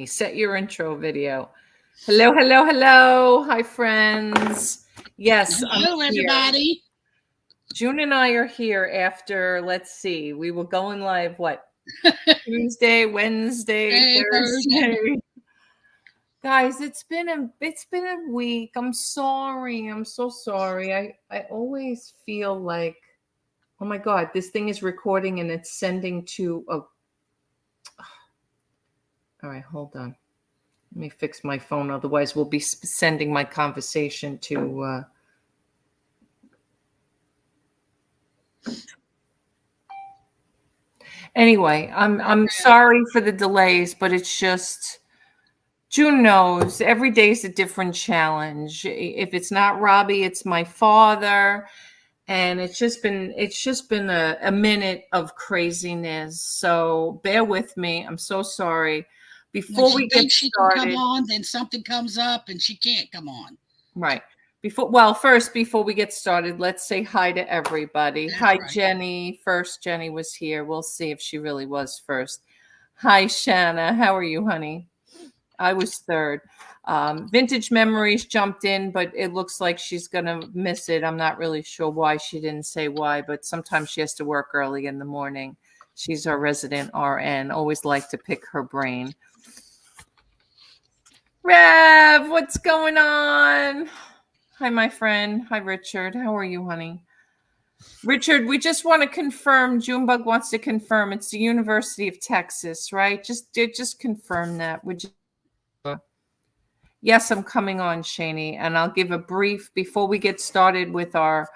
honey. Set your intro video. Hello, hello, hello. Hi, friends. Yes, hello, everybody. June and I are here after, let's see, we were going live, what? Tuesday, Wednesday, Thursday. Guys, it's been a week. I'm sorry. I'm so sorry. I always feel like, oh my God, this thing is recording and it's sending to a. All right, hold on. Let me fix my phone. Otherwise, we'll be sending my conversation to. Anyway, I'm sorry for the delays, but it's just. June knows every day is a different challenge. If it's not Robbie, it's my father. And it's just been a minute of craziness. So bear with me. I'm so sorry. Before we get started, she can come on, then something comes up and she can't come on. Right. Before we get started, let's say hi to everybody. That's hi, right. Jenny. First, Jenny was here. We'll see if she really was first. Hi, Shanna. How are you, honey? I was third. Vintage Memories jumped in, but it looks like she's going to miss it. I'm not really sure why she didn't say why, but sometimes she has to work early in the morning. She's our resident RN. Always like to pick her brain. Rev, what's going on? Hi, my friend. Hi, Richard. How are you, honey? Richard, we just want to confirm, Junebug wants to confirm it's the University of Texas, right? Just confirm that. Would you? Yes, I'm coming on, Shani, and I'll give a brief before we get started with our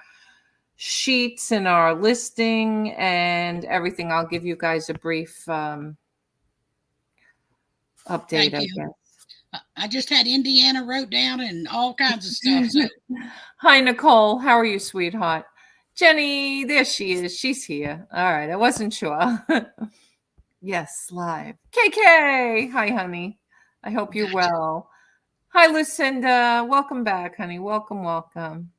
sheets and our listing and everything. I'll give you guys a brief update. Thank you. I just had Indiana wrote down and all kinds of stuff. So. Hi, Nicole. How are you, sweetheart? Jenny, there she is. She's here. All right. I wasn't sure. Yes, live. KK. Hi, honey. I hope you're well. Hi, Lucinda. Welcome back, honey. Welcome, welcome.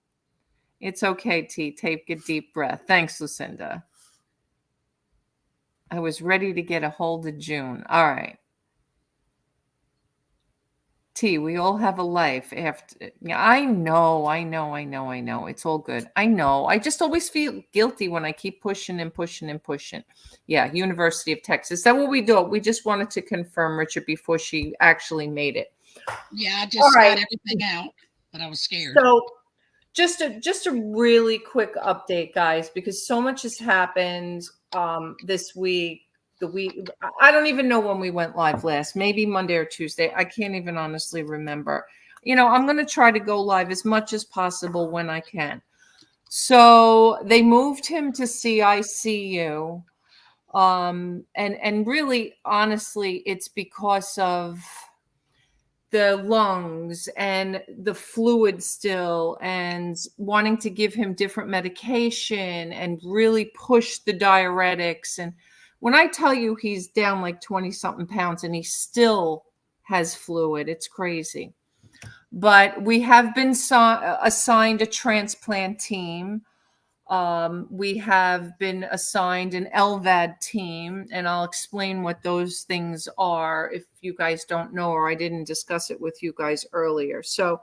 It's okay, T. Take a deep breath. Thanks, Lucinda. I was ready to get a hold of June. All right. T, we all have a life after. I know. It's all good. I know. I just always feel guilty when I keep pushing and pushing and pushing. Yeah, University of Texas. That's what we do. We just wanted to confirm, Richard, before she actually made it. Yeah, I just got everything out, but I was scared. So just a really quick update, guys, because so much has happened this week. I don't even know when we went live last, maybe Monday or Tuesday. I can't even honestly remember. I'm going to try to go live as much as possible when I can. So they moved him to CICU. And really, honestly, it's because of the lungs and the fluid still and wanting to give him different medication and really push the diuretics. And when I tell you he's down like 20 something pounds and he still has fluid, it's crazy. But we have been assigned a transplant team. We have been assigned an LVAD team, and I'll explain what those things are if you guys don't know or I didn't discuss it with you guys earlier. So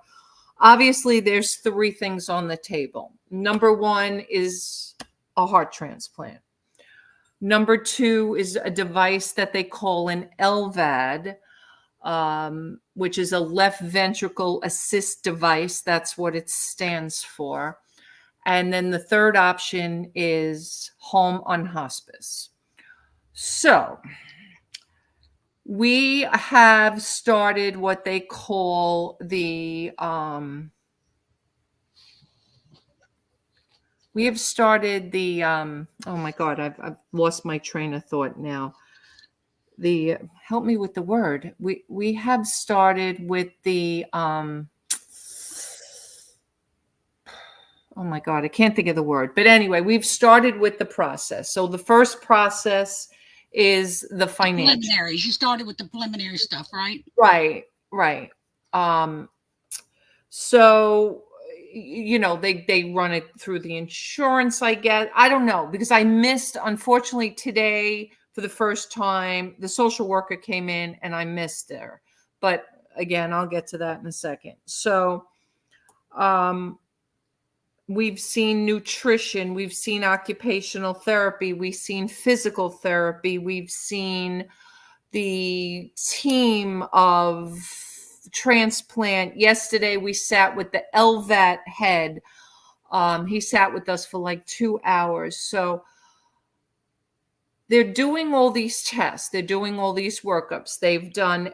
obviously there's 3 things on the table. Number 1 is a heart transplant. Number 2 is a device that they call an LVAD, which is a left ventricle assist device. That's what it stands for. And then the third option is home on hospice. So we have started what they call the, oh my God, I've lost my train of thought now. Help me with the word. We have started with the, oh my God, I can't think of the word. But anyway, we've started with the process. So the first process is the financial. Preliminaries. You started with the preliminary stuff, right? Right. So, they run it through the insurance, I guess. I don't know, because I missed, unfortunately, today for the first time. The social worker came in and I missed her. But again, I'll get to that in a second. So we've seen nutrition, we've seen occupational therapy, we've seen physical therapy, we've seen the team of transplant. Yesterday, we sat with the LVAT head. He sat with us for like 2 hours. So they're doing all these tests. They're doing all these workups. They've done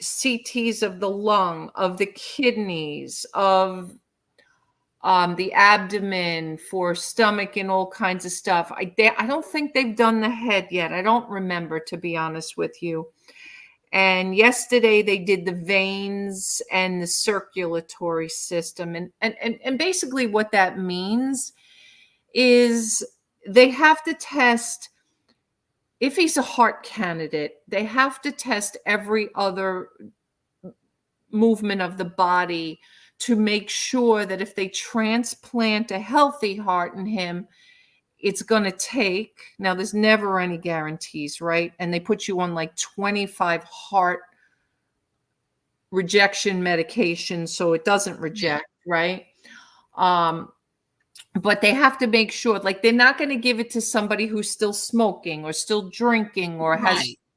CTs of the lung, of the kidneys, of the abdomen, for stomach and all kinds of stuff. I don't think they've done the head yet. I don't remember, to be honest with you. And yesterday they did the veins and the circulatory system. And basically what that means is they have to test, if he's a heart candidate, they have to test every other movement of the body to make sure that if they transplant a healthy heart in him, it's going to take, now there's never any guarantees, right? And they put you on like 25 heart rejection medications so it doesn't reject, right? But they have to make sure, like, they're not going to give it to somebody who's still smoking or still drinking or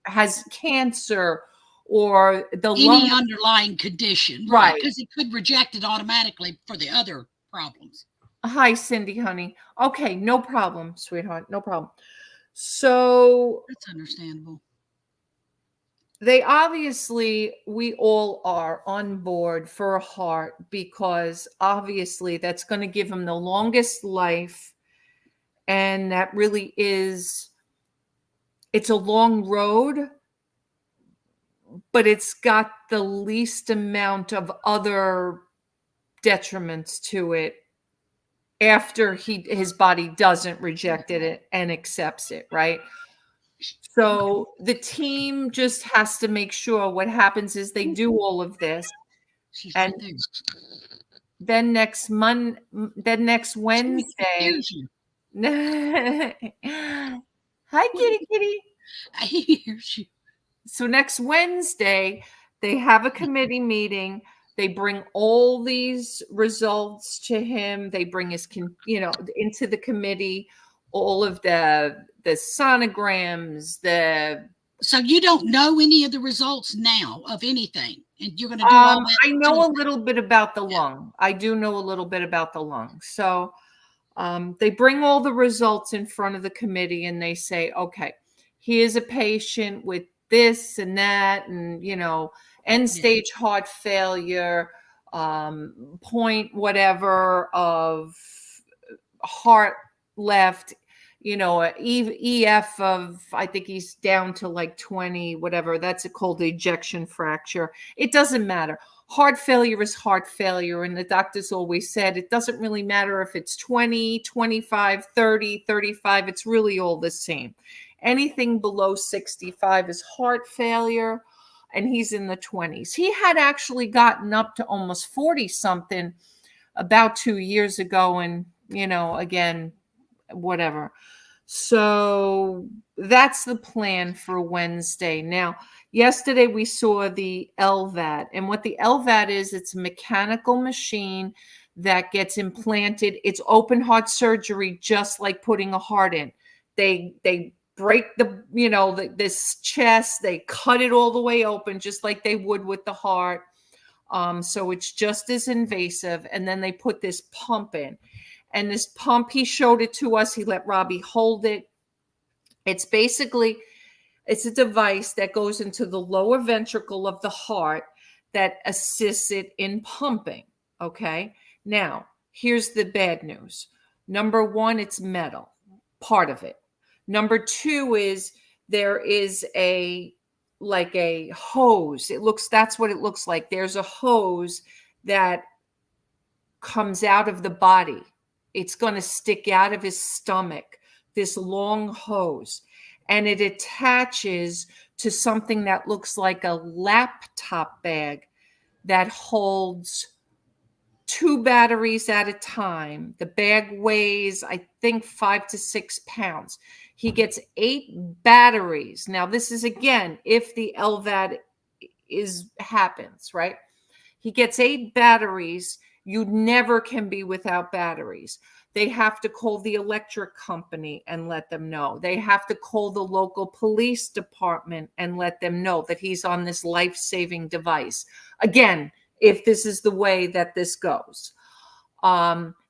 has cancer or the any underlying condition, right? Because it could reject it automatically for the other problems. Hi, Cindy, honey. Okay, no problem, sweetheart, no problem. So that's understandable. They obviously, we all are on board for a heart because obviously that's going to give him the longest life. And that really is, it's a long road, but it's got the least amount of other detriments to it after his body doesn't reject it and accepts it, right? So the team just has to make sure what happens is they do all of this. And then next Wednesday. Hi, kitty. I hear you. So next Wednesday, they have a committee meeting. They bring all these results to him. They bring his, into the committee, all of the sonograms, So you don't know any of the results now of anything, and you're going to do all that? I know a little bit about the lung. I do know a little bit about the lung. So they bring all the results in front of the committee and they say, okay, he is a patient with this and that, and, end stage heart failure, point whatever of heart left, EF of, I think he's down to like 20, whatever. That's called ejection fracture. It doesn't matter. Heart failure is heart failure. And the doctors always said, it doesn't really matter if it's 20, 25, 30, 35. It's really all the same. Anything below 65 is heart failure. And he's in the 20s. He had actually gotten up to almost 40 something about 2 years ago. And, again, whatever. So that's the plan for Wednesday. Now, yesterday we saw the LVAT, and what the LVAT is, it's a mechanical machine that gets implanted. It's open heart surgery, just like putting a heart in. They break this chest, they cut it all the way open, just like they would with the heart. So it's just as invasive. And then they put this pump in. And this pump, he showed it to us. He let Robbie hold it. It's a device that goes into the lower ventricle of the heart that assists it in pumping. Okay. Now, here's the bad news. Number one, it's metal, part of it. Number two is there is a hose. That's what it looks like. There's a hose that comes out of the body. It's going to stick out of his stomach, this long hose, and it attaches to something that looks like a laptop bag that holds 2 batteries at a time. The bag weighs, I think, 5 to 6 pounds. He gets 8 batteries. Now, this is again if the LVAD happens, right? He gets 8 batteries. You never can be without batteries. They have to call the electric company and let them know. They have to call the local police department and let them know that he's on this life-saving device. Again, if this is the way that this goes.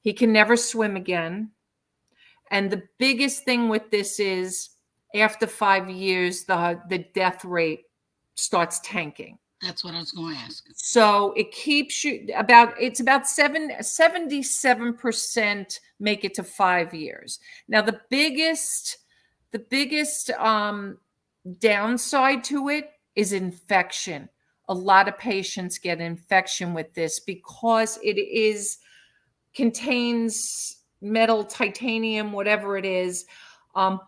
He can never swim again. And the biggest thing with this is after 5 years, the death rate starts tanking. That's what I was going to ask. So it keeps you it's about 77% make it to 5 years. Now, the biggest downside to it is infection. A lot of patients get infection with this because it contains metal, titanium, whatever it is,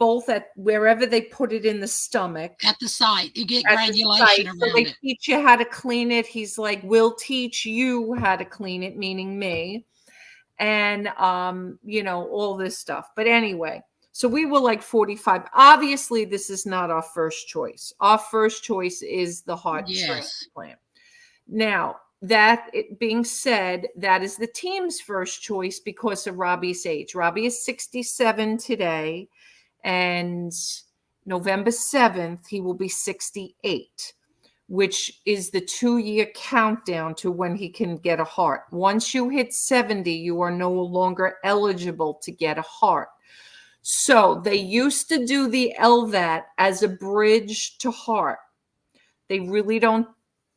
both at wherever they put it in the stomach. At the site, you get granulation around so they it. teach you how to clean it. He's like, we'll teach you how to clean it, meaning me. And, all this stuff. But anyway, so we were like 45. Obviously, this is not our first choice. Our first choice is the heart transplant. Now, that it being said, that is the team's first choice because of Robbie's age. Robbie is 67 today, and November 7th, he will be 68, which is the 2-year countdown to when he can get a heart. Once you hit 70, you are no longer eligible to get a heart. So they used to do the LVAD as a bridge to heart. They really don't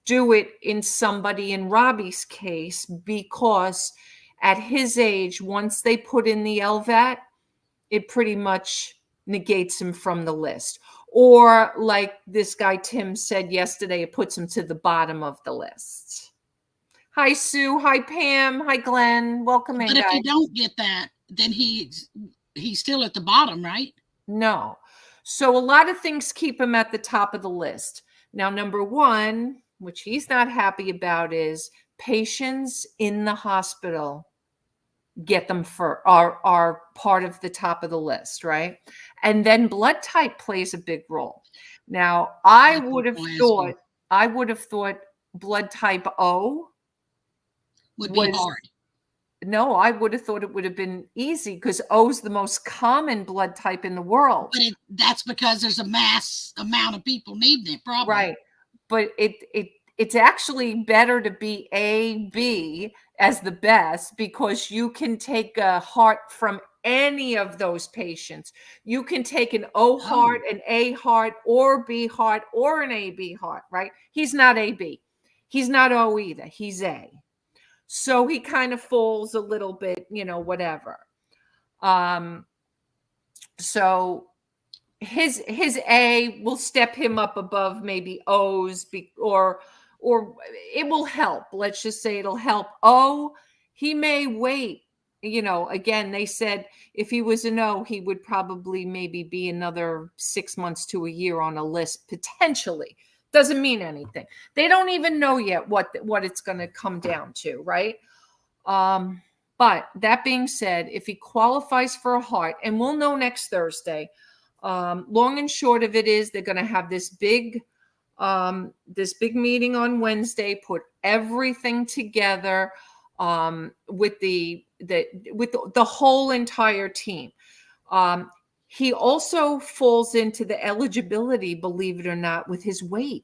do it in somebody in Robbie's case because at his age, once they put in the LVAD, it pretty much negates him from the list. Or like this guy Tim said yesterday, it puts him to the bottom of the list. Hi, Sue. Hi, Pam. Hi, Glenn. Welcome in, But if you don't get that, then he's still at the bottom, right? No. So a lot of things keep him at the top of the list. Now, number one, which he's not happy about, is patients in the hospital get them are part of the top of the list, right? And then blood type plays a big role. Now, I would have thought blood type O would be hard. No, I would have thought it would have been easy because O is the most common blood type in the world. But that's because there's a mass amount of people needing it, probably. Right. But it's actually better to be A, B as the best because you can take a heart from any of those patients. You can take an O heart, an A heart, or B heart, or an AB heart, right? He's not AB. He's not O either. He's A. So he kind of falls a little bit, whatever. So his A will step him up above maybe O's or it will help. Let's just say it'll help. O, he may wait. Again, they said if he was an O, he would probably maybe be another 6 months to a year on a list, potentially. Doesn't mean anything. They don't even know yet what it's going to come down to, right? But that being said, if he qualifies for a heart, and we'll know next Thursday, long and short of it is they're going to have this big meeting on Wednesday, put everything together with the whole entire team. He also falls into the eligibility, believe it or not, with his weight.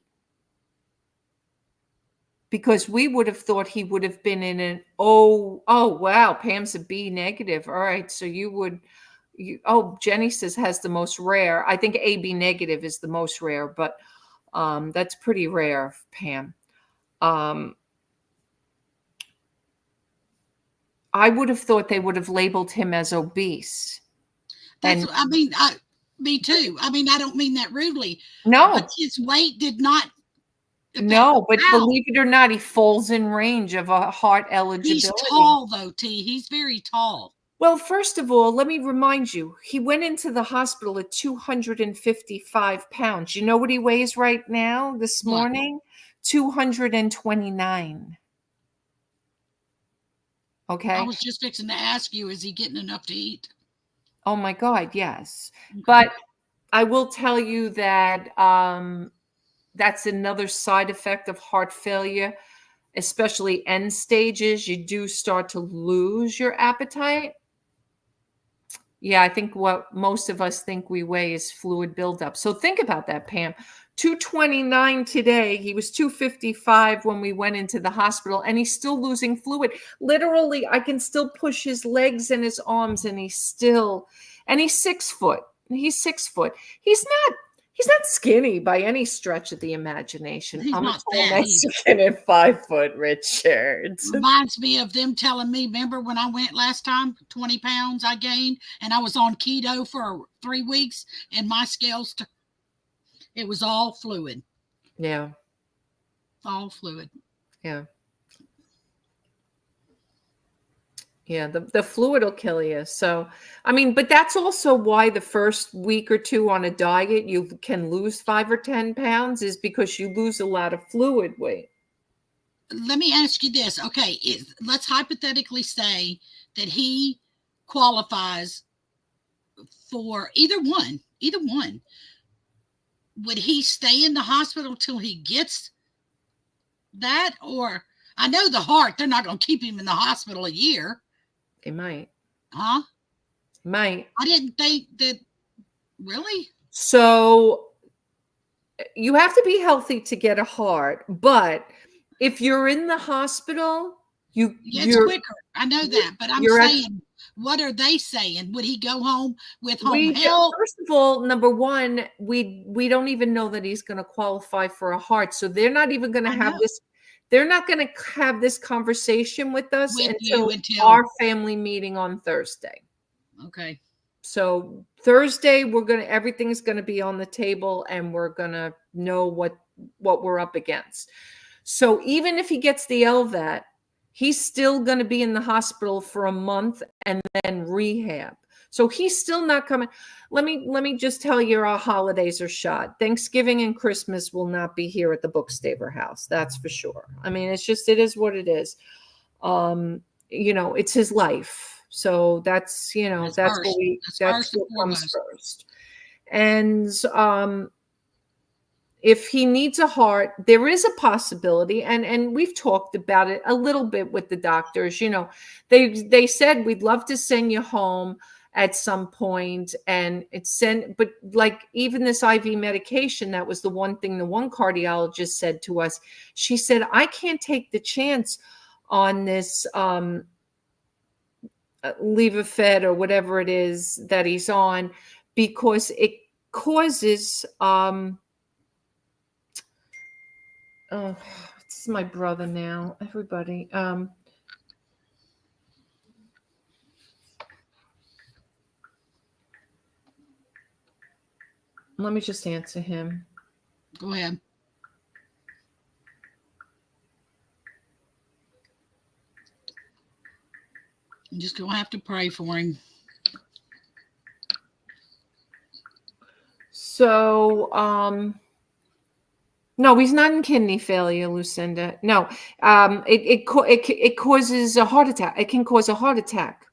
Because we would have thought he would have been in an oh wow, Pam's a B negative. All right, so Jenny says has the most rare. I think AB negative is the most rare, but that's pretty rare, Pam. I would have thought they would have labeled him as obese. Me too. I mean, I don't mean that rudely. No. But his weight did not. No, but believe it or not, he falls in range of a heart eligibility. He's tall, though, T. He's very tall. Well, first of all, let me remind you, he went into the hospital at 255 pounds. You know what he weighs right now this morning? 229. Okay. I was just fixing to ask you, is he getting enough to eat? Oh, my God, yes. Okay. But I will tell you that that's another side effect of heart failure, especially end stages. You do start to lose your appetite. Yeah, I think what most of us think we weigh is fluid buildup. So think about that, Pam. 229 today. He was 255 when we went into the hospital, and he's still losing fluid. Literally, I can still push his legs and his arms, and he's 6 foot. He's 6 foot. He's not skinny by any stretch of the imagination. He's I'm a not tall fat either. Mexican at 5 foot, Richard. Reminds me of them telling me, remember when I went last time, 20 pounds I gained, and I was on keto for 3 weeks, and my scales, it was all fluid. Yeah. All fluid. Yeah. Yeah, the fluid will kill you. So, I mean, but that's also why the first week or two on a diet, you can lose 5 or 10 pounds is because you lose a lot of fluid weight. Let me ask you this. Okay, let's hypothetically say that he qualifies for either one. Would he stay in the hospital till he gets that? Or I know the heart, they're not going to keep him in the hospital a year. They might. Huh? Might. I didn't think that. Really? So you have to be healthy to get a heart, but if you're in the hospital, it's quicker. I know that, but I'm saying, what are they saying? Would he go home with home health? First of all, number one, we don't even know that he's going to qualify for a heart, so they're not even going to have this. They're not going to have this conversation with us until our family meeting on Thursday. Okay. So Thursday, everything's going to be on the table, and we're going to know what we're up against. So even if he gets the LVAD, he's still going to be in the hospital for a month and then rehab. So he's still not coming. Let me just tell you, our holidays are shot. Thanksgiving and Christmas will not be here at the Bookstaver house. That's for sure. I mean, it is what it is. It's his life. So that's what comes first. And if he needs a heart, there is a possibility, and we've talked about it a little bit with the doctors. They said, we'd love to send you home at some point, and but like even this IV medication, that was the one thing the one cardiologist said to us. She said, I can't take the chance on this Levofed or whatever it is that he's on, because it causes oh, this is my brother now, everybody. Let me just answer him. Go ahead. I'm just going to have to pray for him. So, no, he's not in kidney failure, Lucinda. No, it causes a heart attack. It can cause a heart attack.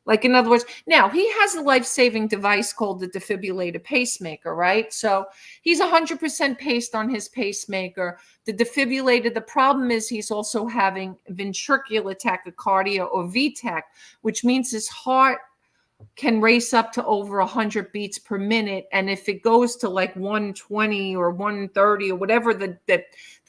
Like, in other words, now he has a life-saving device called the defibrillator pacemaker, right? So he's 100% paced on his pacemaker. The defibrillator, the problem is he's also having ventricular tachycardia or VTach, which means his heart can race up to over 100 beats per minute. And if it goes to like 120 or 130 or whatever the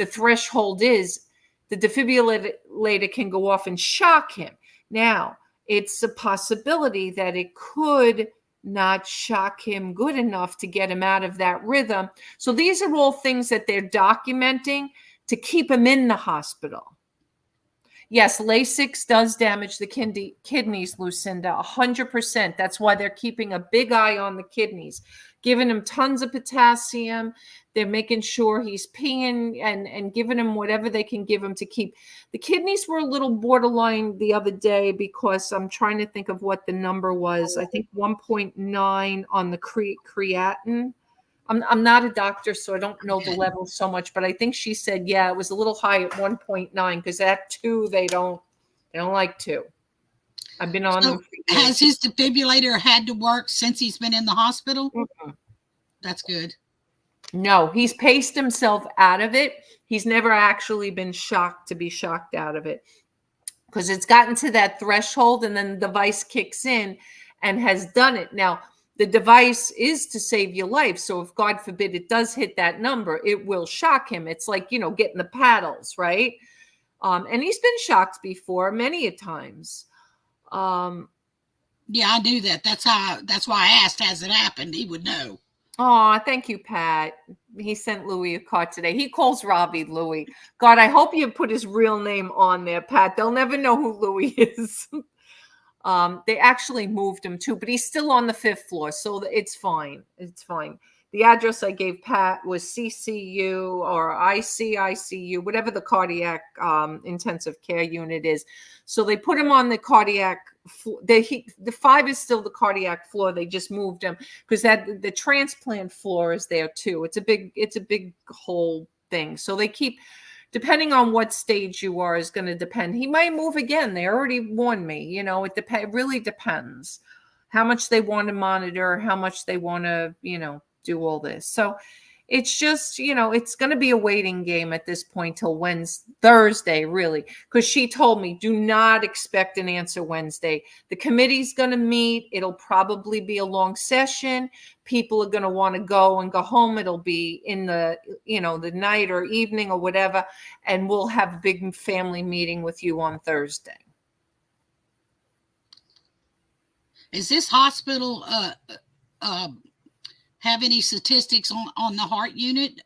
threshold is, the defibrillator can go off and shock him. Now, it's a possibility that it could not shock him good enough to get him out of that rhythm. So these are all things that they're documenting to keep him in the hospital. Yes, Lasix does damage the kidneys, Lucinda, 100%. That's why they're keeping a big eye on the kidneys, giving him tons of potassium. They're making sure he's peeing and giving him whatever they can give him to keep. The kidneys were a little borderline the other day because I'm trying to think of what the number was. I think 1.9 on the creatinine. I'm not a doctor, so I don't know the level so much, but I think she said, yeah, it was a little high at 1.9 because at 2, they don't like 2. I've been on them for years. Has his defibrillator had to work since he's been in the hospital? Mm-hmm. That's good. No, he's paced himself out of it. He's never actually been shocked to be shocked out of it, because it's gotten to that threshold and then the device kicks in and has done it. Now, the device is to save your life. So if God forbid it does hit that number, it will shock him. It's like, getting the paddles, right? And he's been shocked before many a times. Yeah, I knew that. That's why I asked, has it happened? He would know. Oh, thank you, Pat. He sent Louis a card today. He calls Robbie Louis. God, I hope you put his real name on there, Pat. They'll never know who Louis is. They actually moved him too, but he's still on the 5th floor, so it's fine. It's fine. The address I gave Pat was CCU or ICICU, whatever the cardiac intensive care unit is. So they put him on the cardiac. The 5 is still the cardiac floor. They just moved him because the transplant floor is there too. It's a big whole thing. So they keep, depending on what stage you are, is going to depend. He might move again. They already warned me. It really depends how much they want to monitor, how much they want to, do all this. So it's just, it's going to be a waiting game at this point till Thursday, really, because she told me, do not expect an answer Wednesday. The committee's going to meet. It'll probably be a long session. People are going to want to go home. It'll be in the, the night or evening or whatever. And we'll have a big family meeting with you on Thursday. Is this hospital have any statistics on the heart unit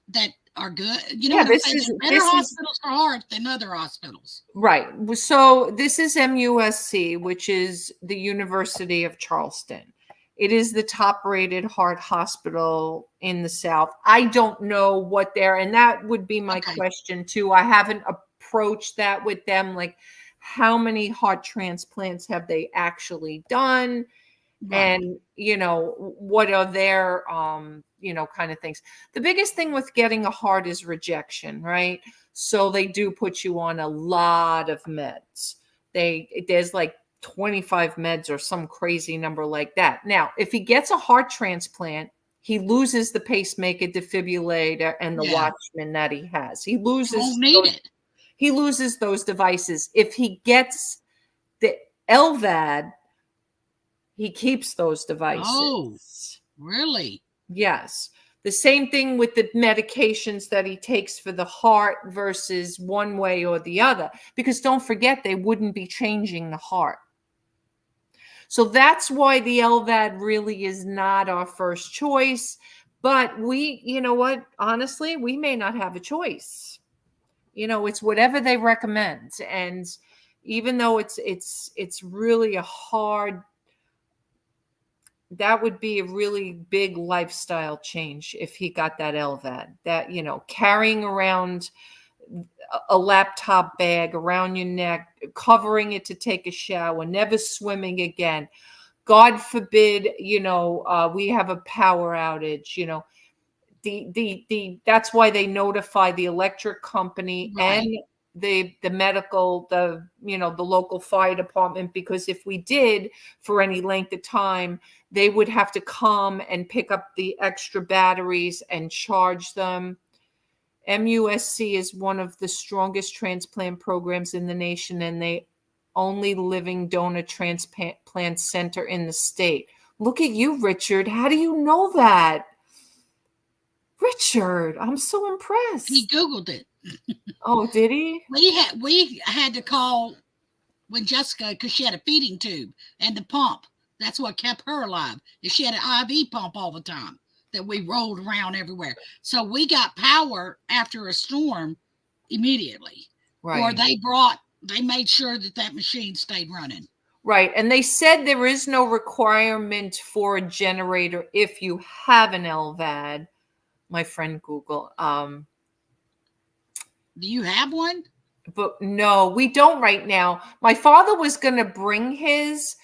that are good? There's better hospitals for heart than other hospitals. Right. So this is MUSC, which is the University of Charleston. It is the top rated heart hospital in the South. I don't know what and that would be my question too. I haven't approached that with them. Like, how many heart transplants have they actually done? Right. And, what are their, kind of things. The biggest thing with getting a heart is rejection, right? So they do put you on a lot of meds. There's like 25 meds or some crazy number like that. Now, if he gets a heart transplant, he loses the pacemaker, defibrillator, and the Watchman that he has. He loses He loses those devices. If he gets the LVAD, he keeps those devices. Oh, really? Yes. The same thing with the medications that he takes for the heart versus one way or the other, because don't forget, they wouldn't be changing the heart. So that's why the LVAD really is not our first choice. But honestly, we may not have a choice. It's whatever they recommend. And even though it's really a hard, that would be a really big lifestyle change if he got that LVAD. That, carrying around a laptop bag around your neck, covering it to take a shower, never swimming again. God forbid, we have a power outage, that's why they notify the electric company and the medical, the local fire department, because if we did for any length of time, they would have to come and pick up the extra batteries and charge them. MUSC is one of the strongest transplant programs in the nation, and the only living donor transplant center in the state. Look at you, Richard. How do you know that? Richard, I'm so impressed. He Googled it. Oh, did he? We had to call when Jessica, because she had a feeding tube and the pump. That's what kept her alive. She had an IV pump all the time that we rolled around everywhere. So we got power after a storm immediately. Right. Or they made sure that machine stayed running. Right. And they said there is no requirement for a generator if you have an LVAD. My friend Google. Do you have one? But no, we don't right now. My father was going to bring his,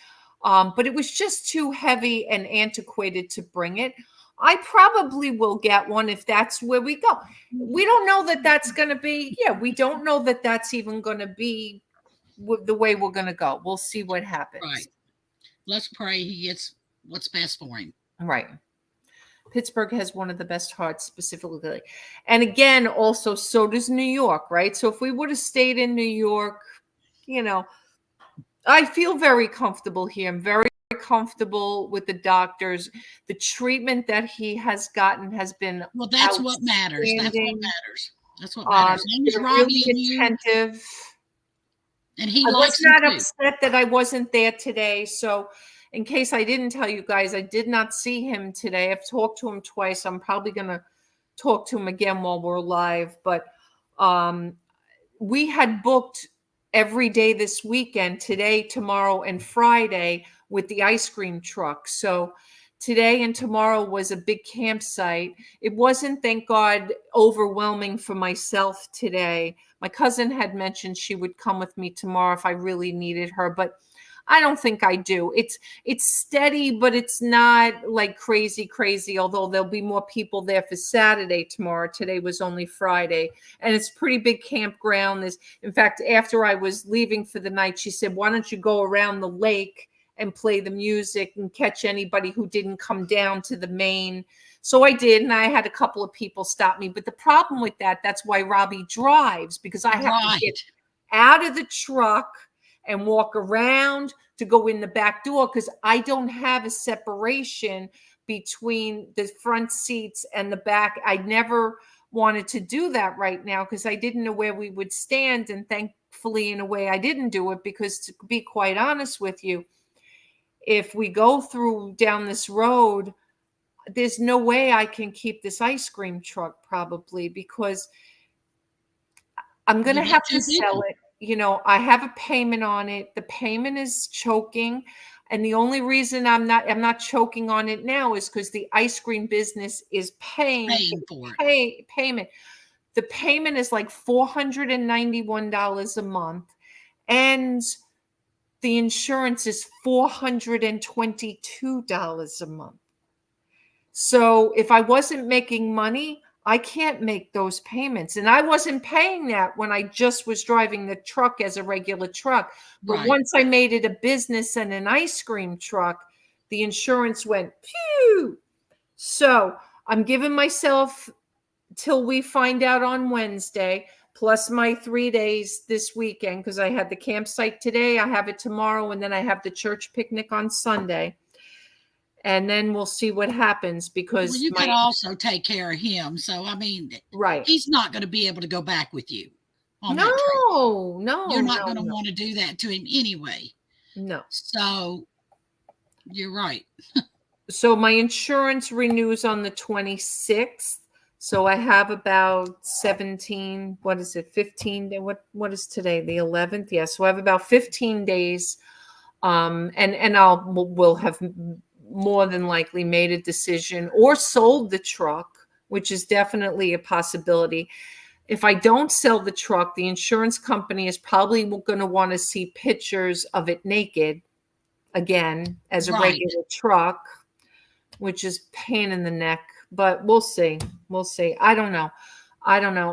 but it was just too heavy and antiquated to bring it. I probably will get one if that's where we go. We don't know that that's going to be. Yeah, we don't know that that's even going to be the way we're going to go. We'll see what happens. Right. Let's pray he gets what's best for him. Right. Pittsburgh has one of the best hearts specifically. And again, also, so does New York, right? So if we would have stayed in New York, I feel very comfortable here. I'm very comfortable with the doctors. The treatment that he has gotten has been Well, that's what matters. That's what outstanding. matters. That's what matters. And They're Robbie really and you, attentive. and he I was likes him not too. upset that I wasn't there today. So, in case I didn't tell you guys, I did not see him today. I've talked to him twice. I'm probably going to talk to him again while we're live. But we had booked every day this weekend, today, tomorrow, and Friday, with the ice cream truck. So today and tomorrow was a big campsite. It wasn't, thank God, overwhelming for myself today. My cousin had mentioned she would come with me tomorrow if I really needed her, but I don't think I do. It's steady, but it's not like crazy, although there'll be more people there for Saturday tomorrow. Today was only Friday, and it's a pretty big campground. In fact, after I was leaving for the night, she said, why don't you go around the lake and play the music and catch anybody who didn't come down to the main. So I did, and I had a couple of people stop me. But the problem with that's why Robbie drives, because I have to get out of the truck and walk around to go in the back door, because I don't have a separation between the front seats and the back. I never wanted to do that right now because I didn't know where we would stand. And thankfully, in a way, I didn't do it, because to be quite honest with you, if we go down this road, there's no way I can keep this ice cream truck, probably, because I'm going to have to sell it. I have a payment on it. The payment is choking. And the only reason I'm not choking on it now is because the ice cream business is paying for it. Payment. The payment is like $491 a month. And the insurance is $422 a month. So if I wasn't making money, I can't make those payments. And I wasn't paying that when I just was driving the truck as a regular truck. But once I made it a business and an ice cream truck, the insurance went pew. So I'm giving myself till we find out on Wednesday, plus my 3 days this weekend, because I had the campsite today, I have it tomorrow, and then I have the church picnic on Sunday. And then we'll see what happens, because you could also take care of him. So, I mean, he's not going to be able to go back with you on that trip. No. You're not going to want to do that to him anyway. No. So, you're right. So my insurance renews on the 26th. So I have about 17, 15? What is today? The 11th? Yeah. So I have about 15 days. And we'll have more than likely made a decision or sold the truck, which is definitely a possibility. If I don't sell the truck, the insurance company is probably going to want to see pictures of it naked again as a regular truck, which is pain in the neck, but we'll see. I don't know.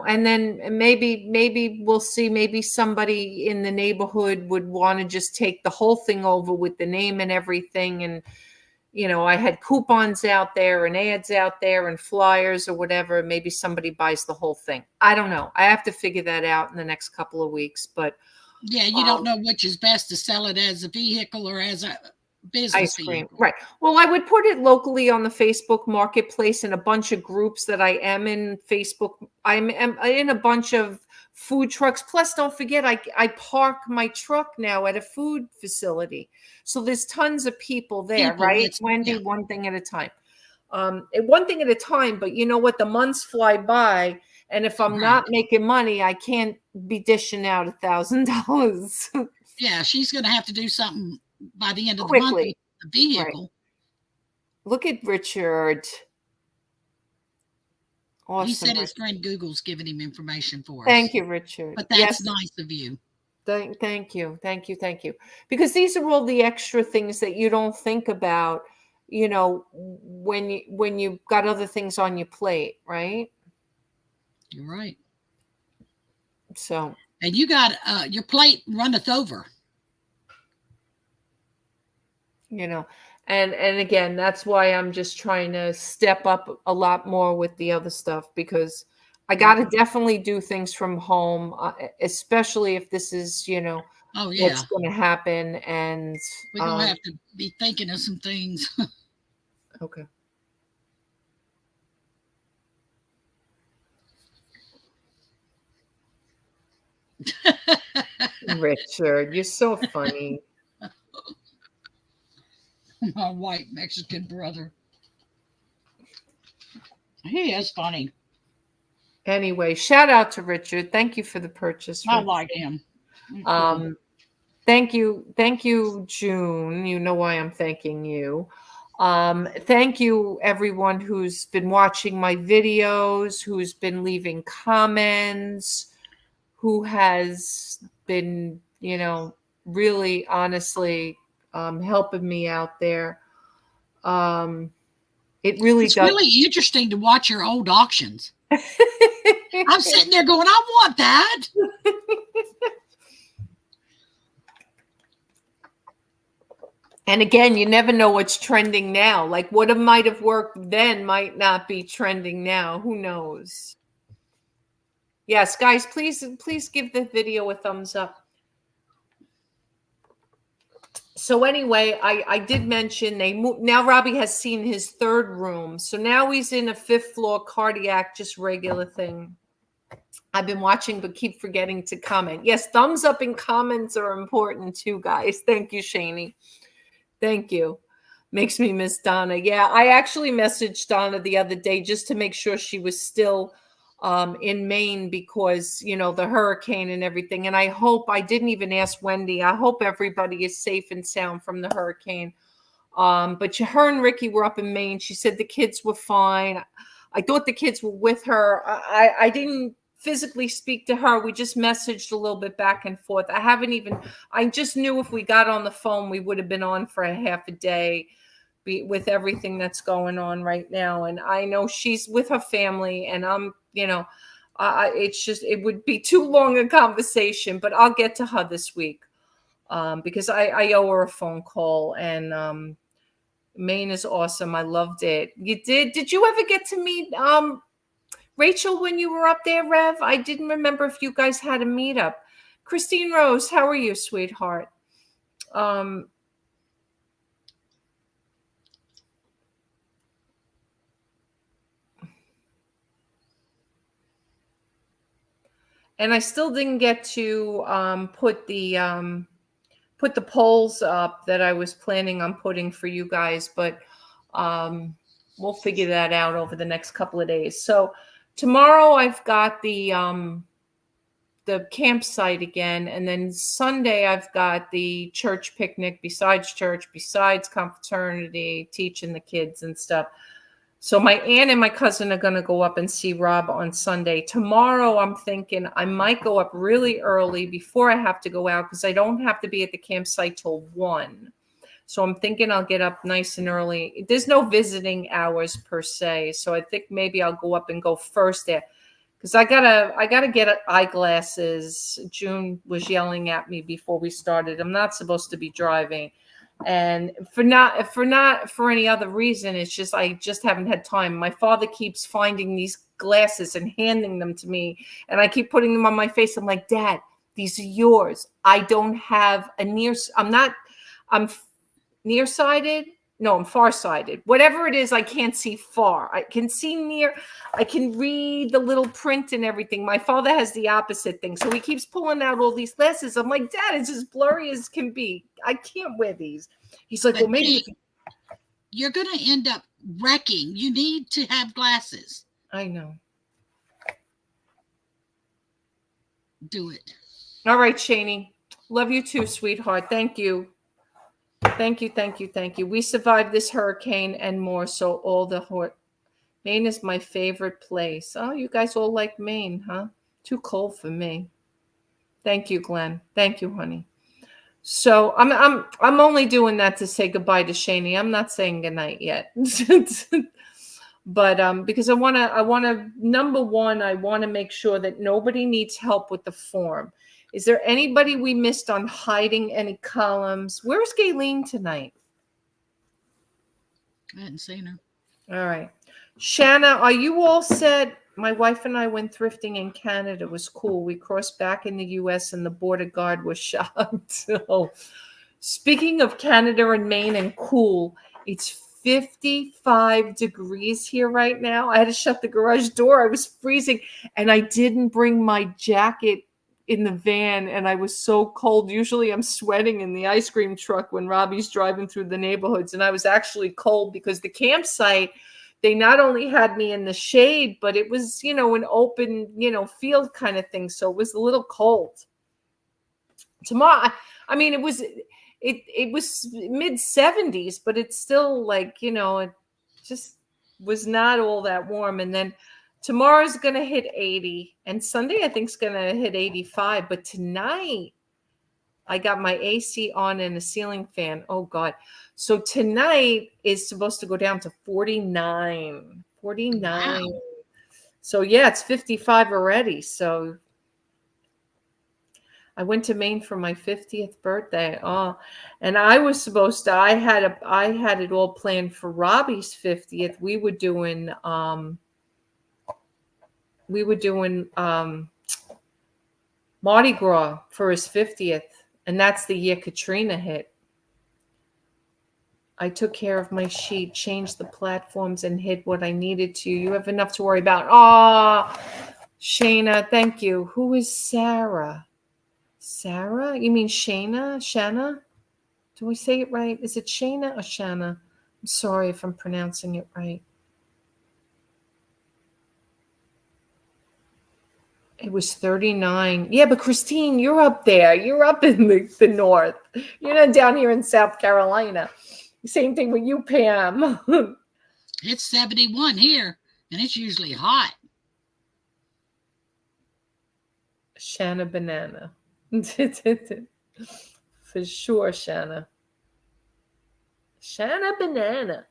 And then maybe we'll see, maybe somebody in the neighborhood would want to just take the whole thing over with the name and everything. And, I had coupons out there and ads out there and flyers or whatever. Maybe somebody buys the whole thing. I don't know. I have to figure that out in the next couple of weeks, but yeah, you don't know which is best, to sell it as a vehicle or as a business ice cream. vehicle. Right. Well, I would put it locally on the Facebook Marketplace in a bunch of groups that I am in. I'm in a bunch of food trucks. Plus, don't forget, I park my truck now at a food facility. So there's tons of people there, right? Wendy, one thing at a time. One thing at a time, but you know what? The months fly by. And if I'm not making money, I can't be dishing out $1,000. Yeah, she's going to have to do something by the end of the month with the vehicle. Right. Look at Richard. Awesome. He said his friend Google's giving him information for us. Thank you, Richard. But that's nice of you. Thank you. Because these are all the extra things that you don't think about, when you've got other things on your plate, right? You're right. So. And you got your plate runneth over. And again, that's why I'm just trying to step up a lot more with the other stuff, because I got to definitely do things from home, especially if this is, Oh what's yeah, going to happen. And we're gonna have to be thinking of some things. okay. Richard, you're so funny. My white Mexican brother. He is funny. Anyway, shout out to Richard. Thank you for the purchase, I Richard. like him. He's cool. Thank you, June. You know why I'm thanking you. Thank you, everyone who's been watching my videos, who's been leaving comments, who has been, really honestly helping me out there. It really It's does. really interesting to watch your old auctions. I'm sitting there going, I want that. And again, you never know what's trending now. Like what might have worked then might not be trending now. Who knows? Yes, guys, please give the video a thumbs up. So anyway, I did mention they moved. Now Robbie has seen his third room. So now he's in a 5th floor cardiac, just regular thing. I've been watching, but keep forgetting to comment. Yes, thumbs up and comments are important too, guys. Thank you, Shani. Thank you. Makes me miss Donna. Yeah, I actually messaged Donna the other day just to make sure she was still in Maine, because, the hurricane and everything. And I didn't even ask Wendy. I hope everybody is safe and sound from the hurricane. But her and Ricky were up in Maine. She said the kids were fine. I thought the kids were with her. I didn't physically speak to her. We just messaged a little bit back and forth. I just knew if we got on the phone, we would have been on for a half a day with everything that's going on right now. And I know she's with her family, and I'm, it would be too long a conversation, but I'll get to her this week because I owe her a phone call. And Maine is awesome. I loved it. Did you ever get to meet Rachel when you were up there, Rev? I didn't remember if you guys had a meetup. Christine Rose, how are you, sweetheart? And I still didn't get to put the polls up that I was planning on putting for you guys, but we'll figure that out over the next couple of days. So tomorrow I've got the campsite again, and then Sunday I've got the church picnic, besides church, besides confraternity, teaching the kids and stuff. So my aunt and my cousin are going to go up and see Rob on Sunday. Tomorrow, I'm thinking I might go up really early before I have to go out, because I don't have to be at the campsite till 1. So I'm thinking I'll get up nice and early. There's no visiting hours per se. So I think maybe I'll go up and go first there, because I gotta get eyeglasses. June was yelling at me before we started. I'm not supposed to be driving. And for any other reason, it's just I just haven't had time. My father keeps finding these glasses and handing them to me, and I keep putting them on my face. I'm like, Dad, these are yours. I don't have I'm nearsighted. No, I'm farsighted. Whatever it is, I can't see far. I can see near. I can read the little print and everything. My father has the opposite thing. So he keeps pulling out all these glasses. I'm like, Dad, it's as blurry as can be. I can't wear these. He's like, But well, maybe. you're going to end up wrecking. You need to have glasses. I know. Do it. All right, Shani. Love you too, sweetheart. Thank you. Thank you. We survived this hurricane and more. So Maine is my favorite place. Oh, you guys all like Maine, huh? Too cold for me. Thank you, Glenn. Thank you, honey. So I'm only doing that to say goodbye to Shani. I'm not saying goodnight yet. But because I wanna number one, I want to make sure that nobody needs help with the form. Is there anybody we missed on hiding any columns? Where's Gayleen tonight? I hadn't seen her. All right. Shanna, are you all set? My wife and I went thrifting in Canada. It was cool. We crossed back in the US and the border guard was shocked. So, speaking of Canada and Maine and cool, it's 55 degrees here right now. I had to shut the garage door. I was freezing and I didn't bring my jacket in the van and I was so cold. Usually I'm sweating in the ice cream truck when Robbie's driving through the neighborhoods. And I was actually cold because the campsite, they not only had me in the shade, but it was, an open, field kind of thing. So it was a little cold. Tomorrow, I mean, it was mid 70s, but it's still like, it just was not all that warm. And then tomorrow's going to hit 80 and Sunday, I think is going to hit 85. But tonight I got my AC on and a ceiling fan. Oh God. So tonight is supposed to go down to 49. Wow. So yeah, it's 55 already. So I went to Maine for my 50th birthday. Oh, and I was supposed to, I had it all planned for Robbie's 50th. We were doing Mardi Gras for his 50th. And that's the year Katrina hit. I took care of my sheet, changed the platforms, and hid what I needed to. You have enough to worry about. Oh, Shayna, thank you. Who is Sarah? Sarah? You mean Shayna? Shanna? Do we say it right? Is it Shayna or Shanna? I'm sorry if I'm pronouncing it right. It was 39. Yeah, but Christine, you're up there. You're up in the north. You're not down here in South Carolina. Same thing with you, Pam. It's 71 here, and it's usually hot. Shanna Banana. For sure, Shanna. Shanna Banana.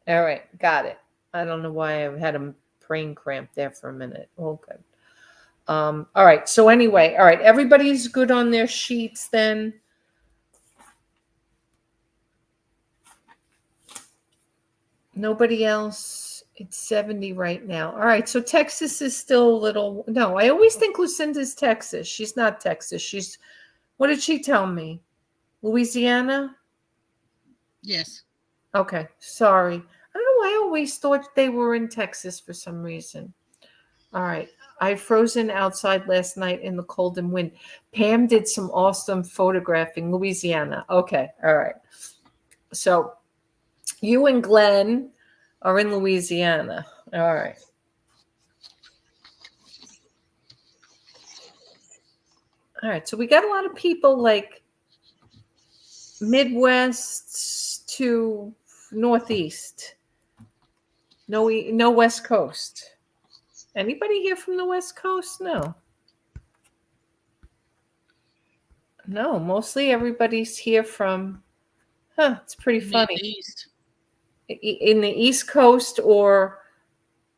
All right, got it. I don't know why I had a brain cramp there for a minute. All good. All right. So anyway, all right. Everybody's good on their sheets then. Nobody else. It's 70 right now. All right. So Texas is still a little. No, I always think Lucinda's Texas. She's not Texas. What did she tell me? Louisiana? Yes. Okay. Sorry. I don't know why I always thought they were in Texas for some reason. All right. I frozen outside last night in the cold and wind. Pam did some awesome photographing. Louisiana. Okay. All right. So you and Glenn are in Louisiana. All right. All right. So we got a lot of people like Midwest to Northeast. No West Coast. Anybody here from the West Coast? No. No, mostly everybody's here from, it's pretty funny. East. In the East Coast or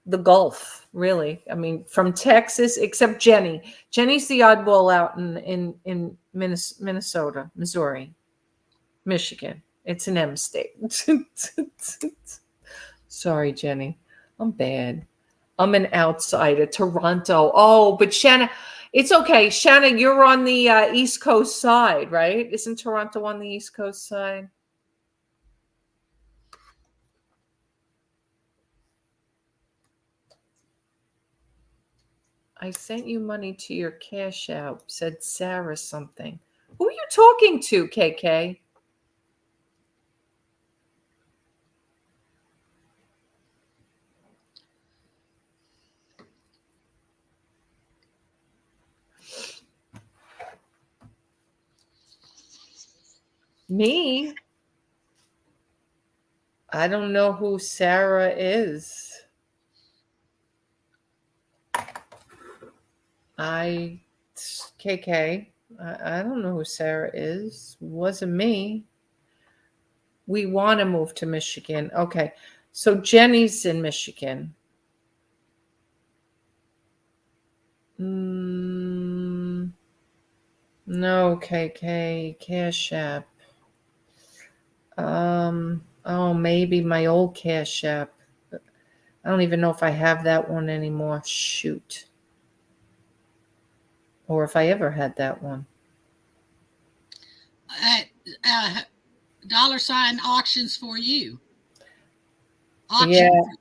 the Gulf, really. I mean, from Texas, except Jenny. Jenny's the oddball out in Minnesota, Missouri, Michigan. It's an M state. Sorry, Jenny. I'm bad. I'm an outsider. Toronto. Oh, but Shanna, it's okay. Shanna, you're on the East Coast side, right? Isn't Toronto on the East Coast side? I sent you money to your Cash App, said Sarah something. Who are you talking to, KK? Me? I don't know who Sarah is. KK, I don't know who Sarah is. Wasn't me. We want to move to Michigan. Okay. So Jenny's in Michigan. No, KK, Cash App. Oh, maybe my old Cash App. I don't even know if I have that one anymore. Shoot. Or if I ever had that one. $ auctions for you. Yeah, Auction.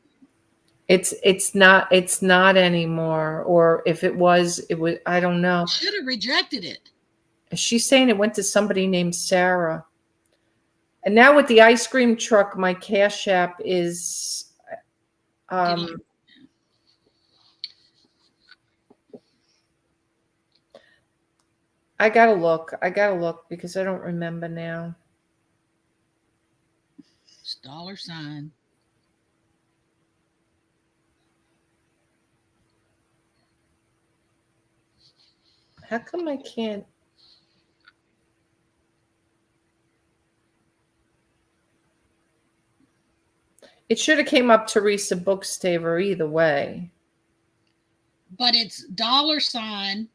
it's not anymore. Or if it was, I don't know. Should have rejected it. She's saying it went to somebody named Sarah. And now with the ice cream truck, my Cash App is I gotta look. Because I don't remember now. It's $. How come I can't? It should have came up Teresa Bookstaver either way. But it's $.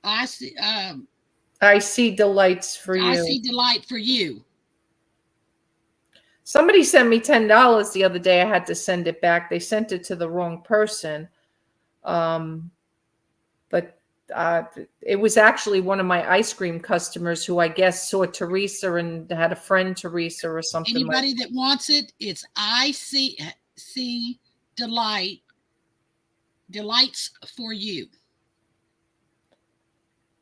I see. I see delights for you. I see delight for you. Somebody sent me $10 the other day. I had to send it back. They sent it to the wrong person. But it was actually one of my ice cream customers who I guess saw Teresa and had a friend Teresa or something. Anybody that wants it, it's I see delights for you.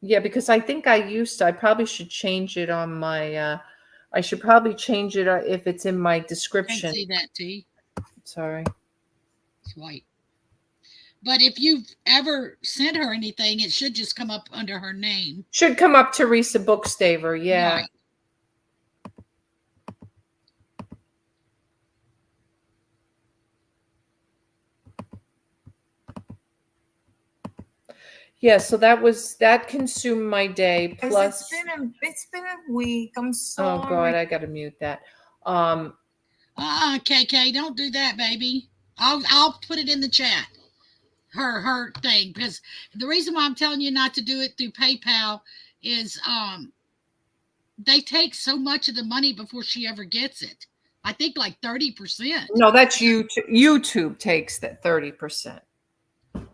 Yeah, because I think I probably should change it on my, I should probably change it if it's in my description. I can't see that, T. Sorry. It's white. But if you've ever sent her anything, it should just come up under her name. Should come up Teresa Bookstaver, yeah. Right. Yeah, so that consumed my day. Plus, it's been a week. I'm sorry. Oh God, I gotta mute that. KK, don't do that, baby. I'll put it in the chat. Her thing, because the reason why I'm telling you not to do it through PayPal is they take so much of the money before she ever gets it. I think like 30%. No, that's YouTube. YouTube takes that 30%.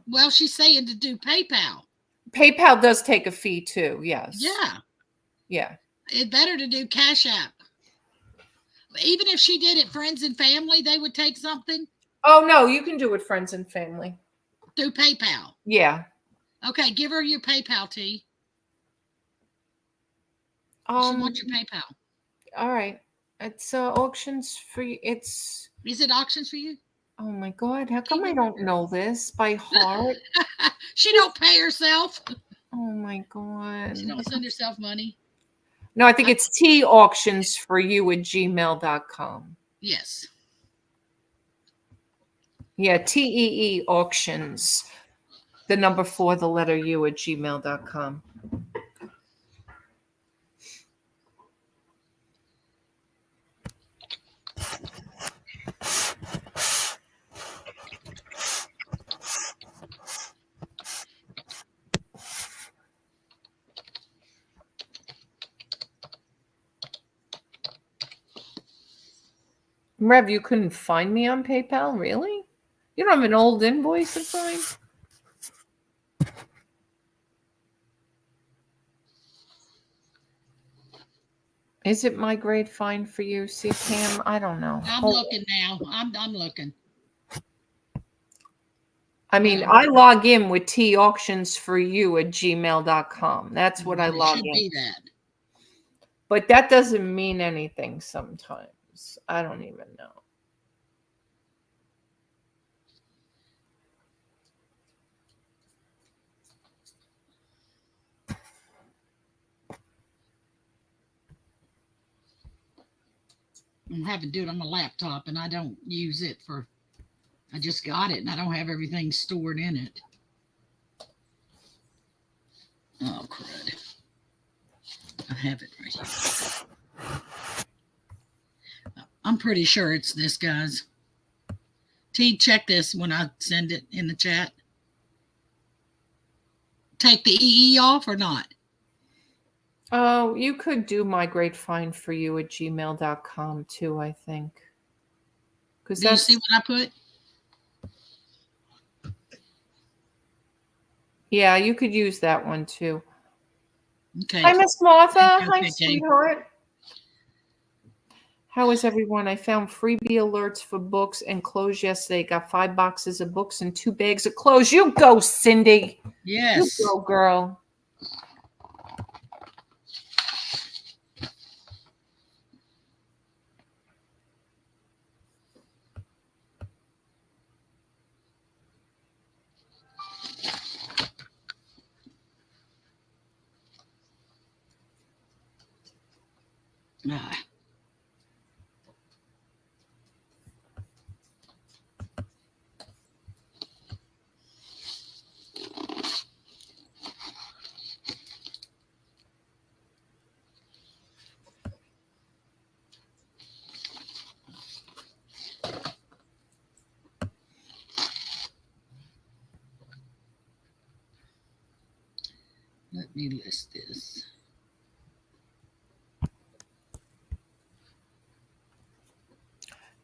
Well, she's saying to do PayPal. PayPal does take a fee too. Yes. Yeah. Yeah. It's better to do Cash App. Even if she did it friends and family, they would take something. Oh no, you can do it friends and family through PayPal. Yeah. Okay, give her your PayPal, T. She wants your PayPal. All right. It's auctions for you. Is it auctions for you? Oh my God! How come I don't know this by heart? She don't pay herself. Oh my God! She don't send herself money. No, I think it's tauctionsforyou@gmail.com. Yes. Yeah, TEE auctions. The number 4, the letter U @gmail.com. Rev, you couldn't find me on PayPal? Really? You don't have an old invoice of mine? Is it my grade fine for you? See, Pam, I don't know. I'm looking now. I'm looking. I mean, I log in with tauctionsforyou@gmail.com. That's what I log in. It should be that. But that doesn't mean anything sometimes. I don't even know. I'm having to do it on my laptop, and I don't use it for. I just got it, and I don't have everything stored in it. Oh, crud. I have it right here. I'm pretty sure it's this, guys. T, check this when I send it in the chat. Take the EE off or not? Oh, you could do mygreatfindforyou@gmail.com too, I think. Because Do you see what I put? yeah, you could use that one too. Okay. Hi, Miss Martha. Thank you, Hi, okay, sweetheart. How is everyone? I found freebie alerts for books and clothes yesterday. Got 5 boxes of books and 2 bags of clothes. You go, Cindy. Yes. You go, girl. Ah. Let me list this.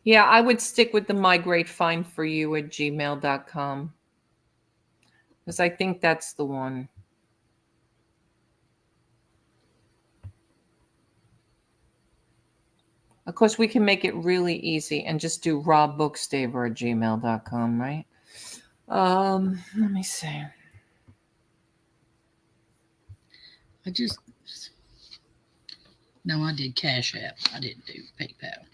Yeah, I would stick with the mygreatfindforyou@gmail.com. Because I think that's the one. Of course, we can make it really easy and just do robbookstaver@gmail.com, right? Let me see. No, I did Cash App. I didn't do PayPal.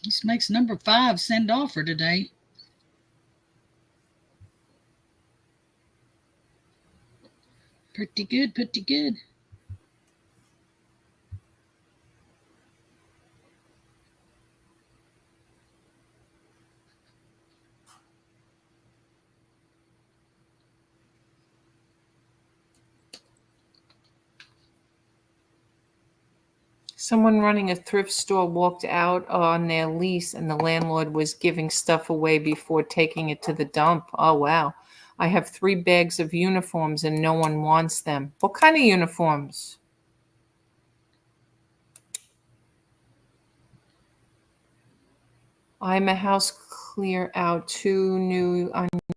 This makes number 5 send offer today. Pretty good, pretty good. Someone running a thrift store walked out on their lease and the landlord was giving stuff away before taking it to the dump. Oh, wow. I have 3 bags of uniforms and no one wants them. What kind of uniforms? I'm a house clear out 2 new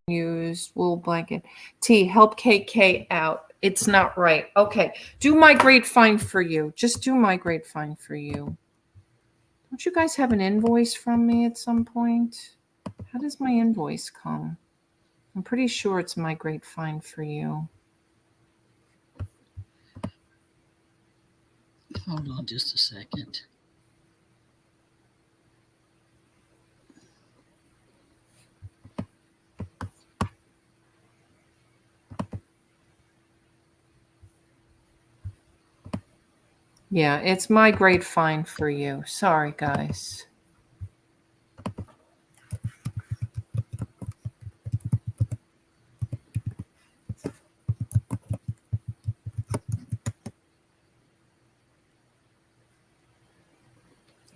unused wool blanket. T, help KK out. It's not right. Okay. Do my great find for you. Just do my great find for you. Don't you guys have an invoice from me at some point? How does my invoice come? I'm pretty sure it's my great find for you. Hold on just a second. Yeah, it's my great find for you. Sorry, guys.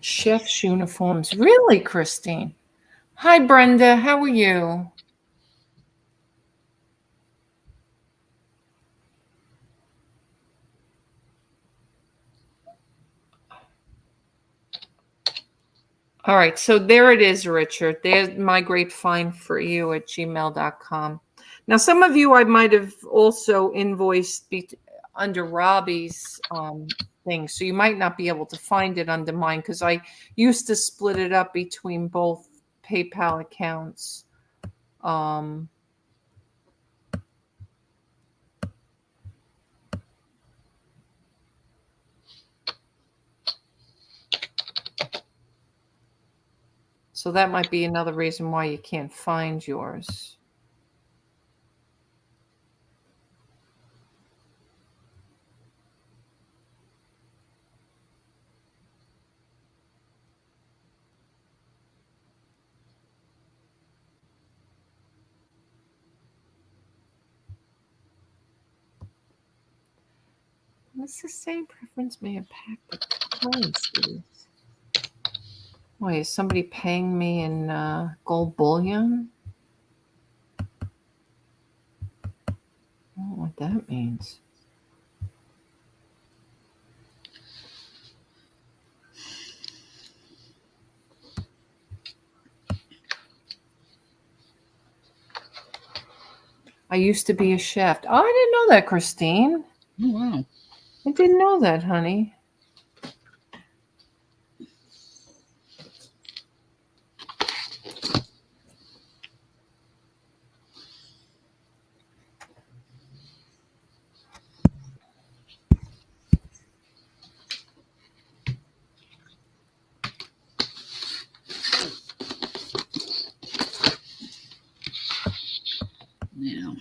Chef's uniforms. Really, Christine? Hi, Brenda. How are you? All right, so there it is, Richard. There's my great find for you at gmail.com. Now, some of you I might have also invoiced under Robbie's thing, so you might not be able to find it under mine because I used to split it up between both PayPal accounts. So that might be another reason why you can't find yours. What's the same preference may impact the currencies? Wait, is somebody paying me in gold bullion? I don't know what that means. I used to be a chef. Oh, I didn't know that, Christine. Oh, wow. I didn't know that, honey. Yeah.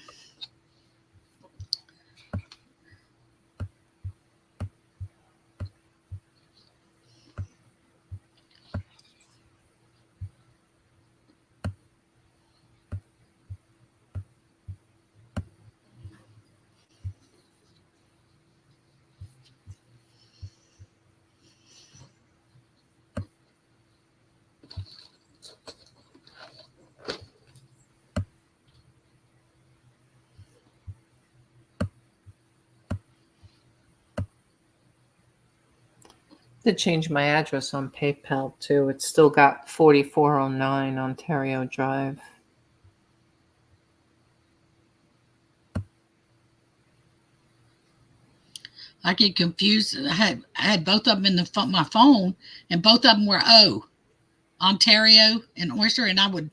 To change my address on PayPal too. It's still got 4409 Ontario Drive. I get confused. I had both of them in my phone, and both of them were O, Ontario and Oyster, and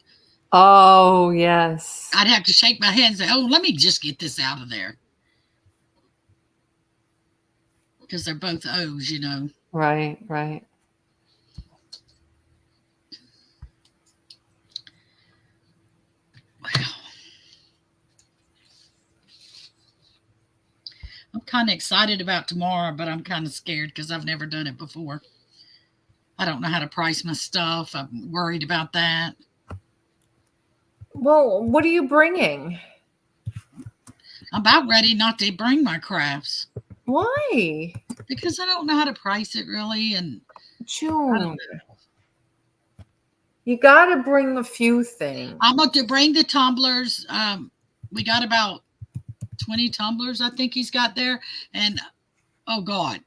Oh, yes. I'd have to shake my head and say, "Oh, let me just get this out of there," because they're both O's, you know. Right, right. Wow. I'm kind of excited about tomorrow, but I'm kind of scared because I've never done it before. I don't know how to price my stuff. I'm worried about that. Well, what are you bringing? I'm about ready not to bring my crafts Why? because I don't know how to price it really, and I June. don't know. You got to bring a few things. I'm going to bring the tumblers. We got about 20 tumblers, I think he's got there, and oh God,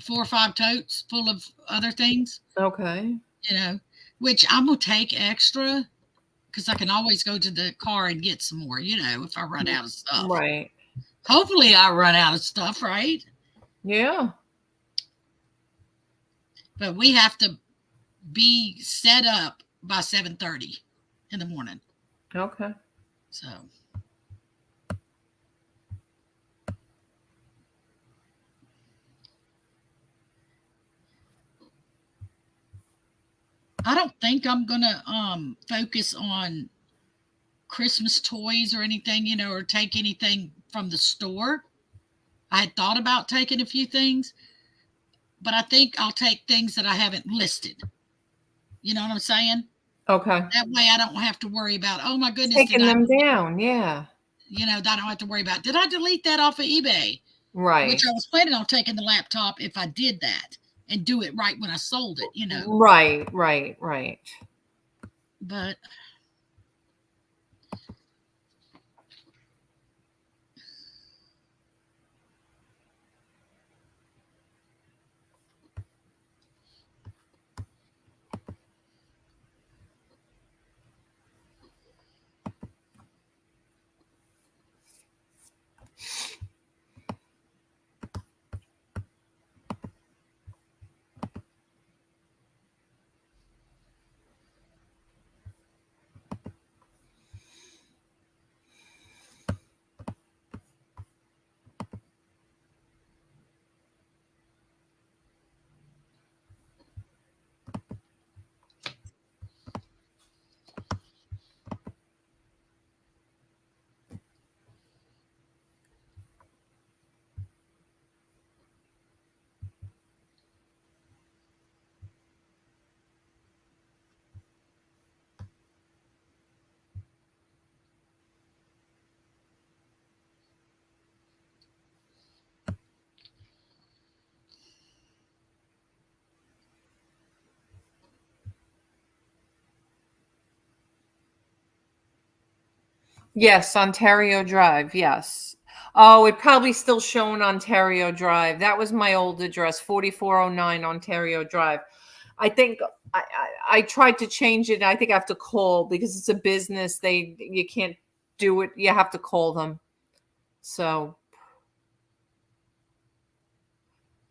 4 or 5 totes full of other things. Okay. You know, which I'm gonna take extra because I can always go to the car and get some more. You know, if I run out of stuff. Right. Hopefully, I run out of stuff, right? Yeah. But we have to be set up by 7:30 in the morning. Okay. So I don't think I'm gonna focus on Christmas toys or anything, you know, or take anything from the store. I had thought about taking a few things, but I think I'll take things that I haven't listed. You know what I'm saying? Okay. That way I don't have to worry about, oh my goodness, Taking them down. Yeah. I don't have to worry about, did I delete that off of eBay? Right. Which I was planning on taking the laptop if I did that and do it right when I sold it, Right. But Yes, Ontario Drive. Yes. Oh, it probably still showing Ontario Drive. That was my old address, 4409 Ontario Drive. I think I tried to change it. I think I have to call because it's a business. You can't do it. You have to call them. So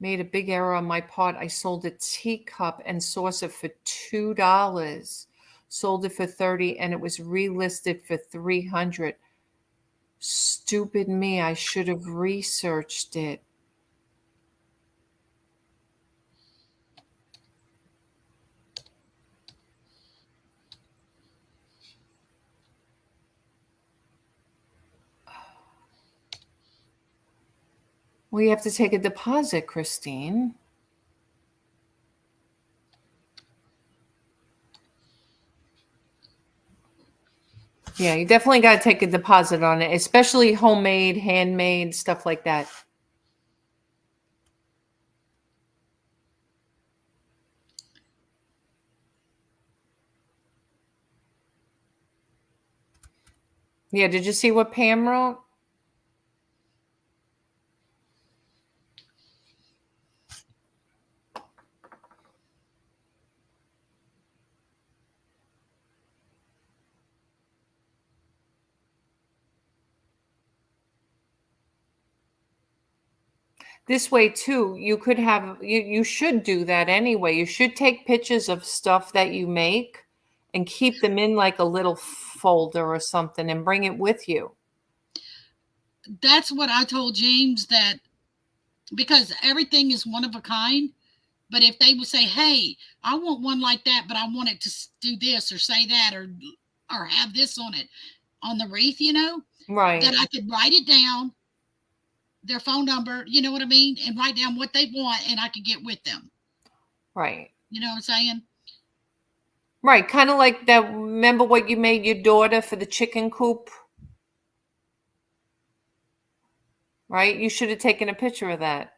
made a big error on my part. I sold a teacup and saucer for $2. Sold it for 30 and it was relisted for 300. Stupid me. I should have researched it. Well, you have to take a deposit, Christine. Yeah, you definitely got to take a deposit on it, especially homemade, handmade, stuff like that. Yeah, did you see what Pam wrote? This way too, you could have you should do that anyway. You should take pictures of stuff that you make and keep them in like a little folder or something and bring it with you. that's what I told James, that because everything is one of a kind. But if they would say, hey, I want one like that, but I want it to do this or say that or have this on it, on the wreath, Right. that I could write it down, their phone number, you know what I mean? And write down what they want and I could get with them. Right. You know what I'm saying? Right. Kind of like that. Remember what you made your daughter for the chicken coop? Right? You should have taken a picture of that.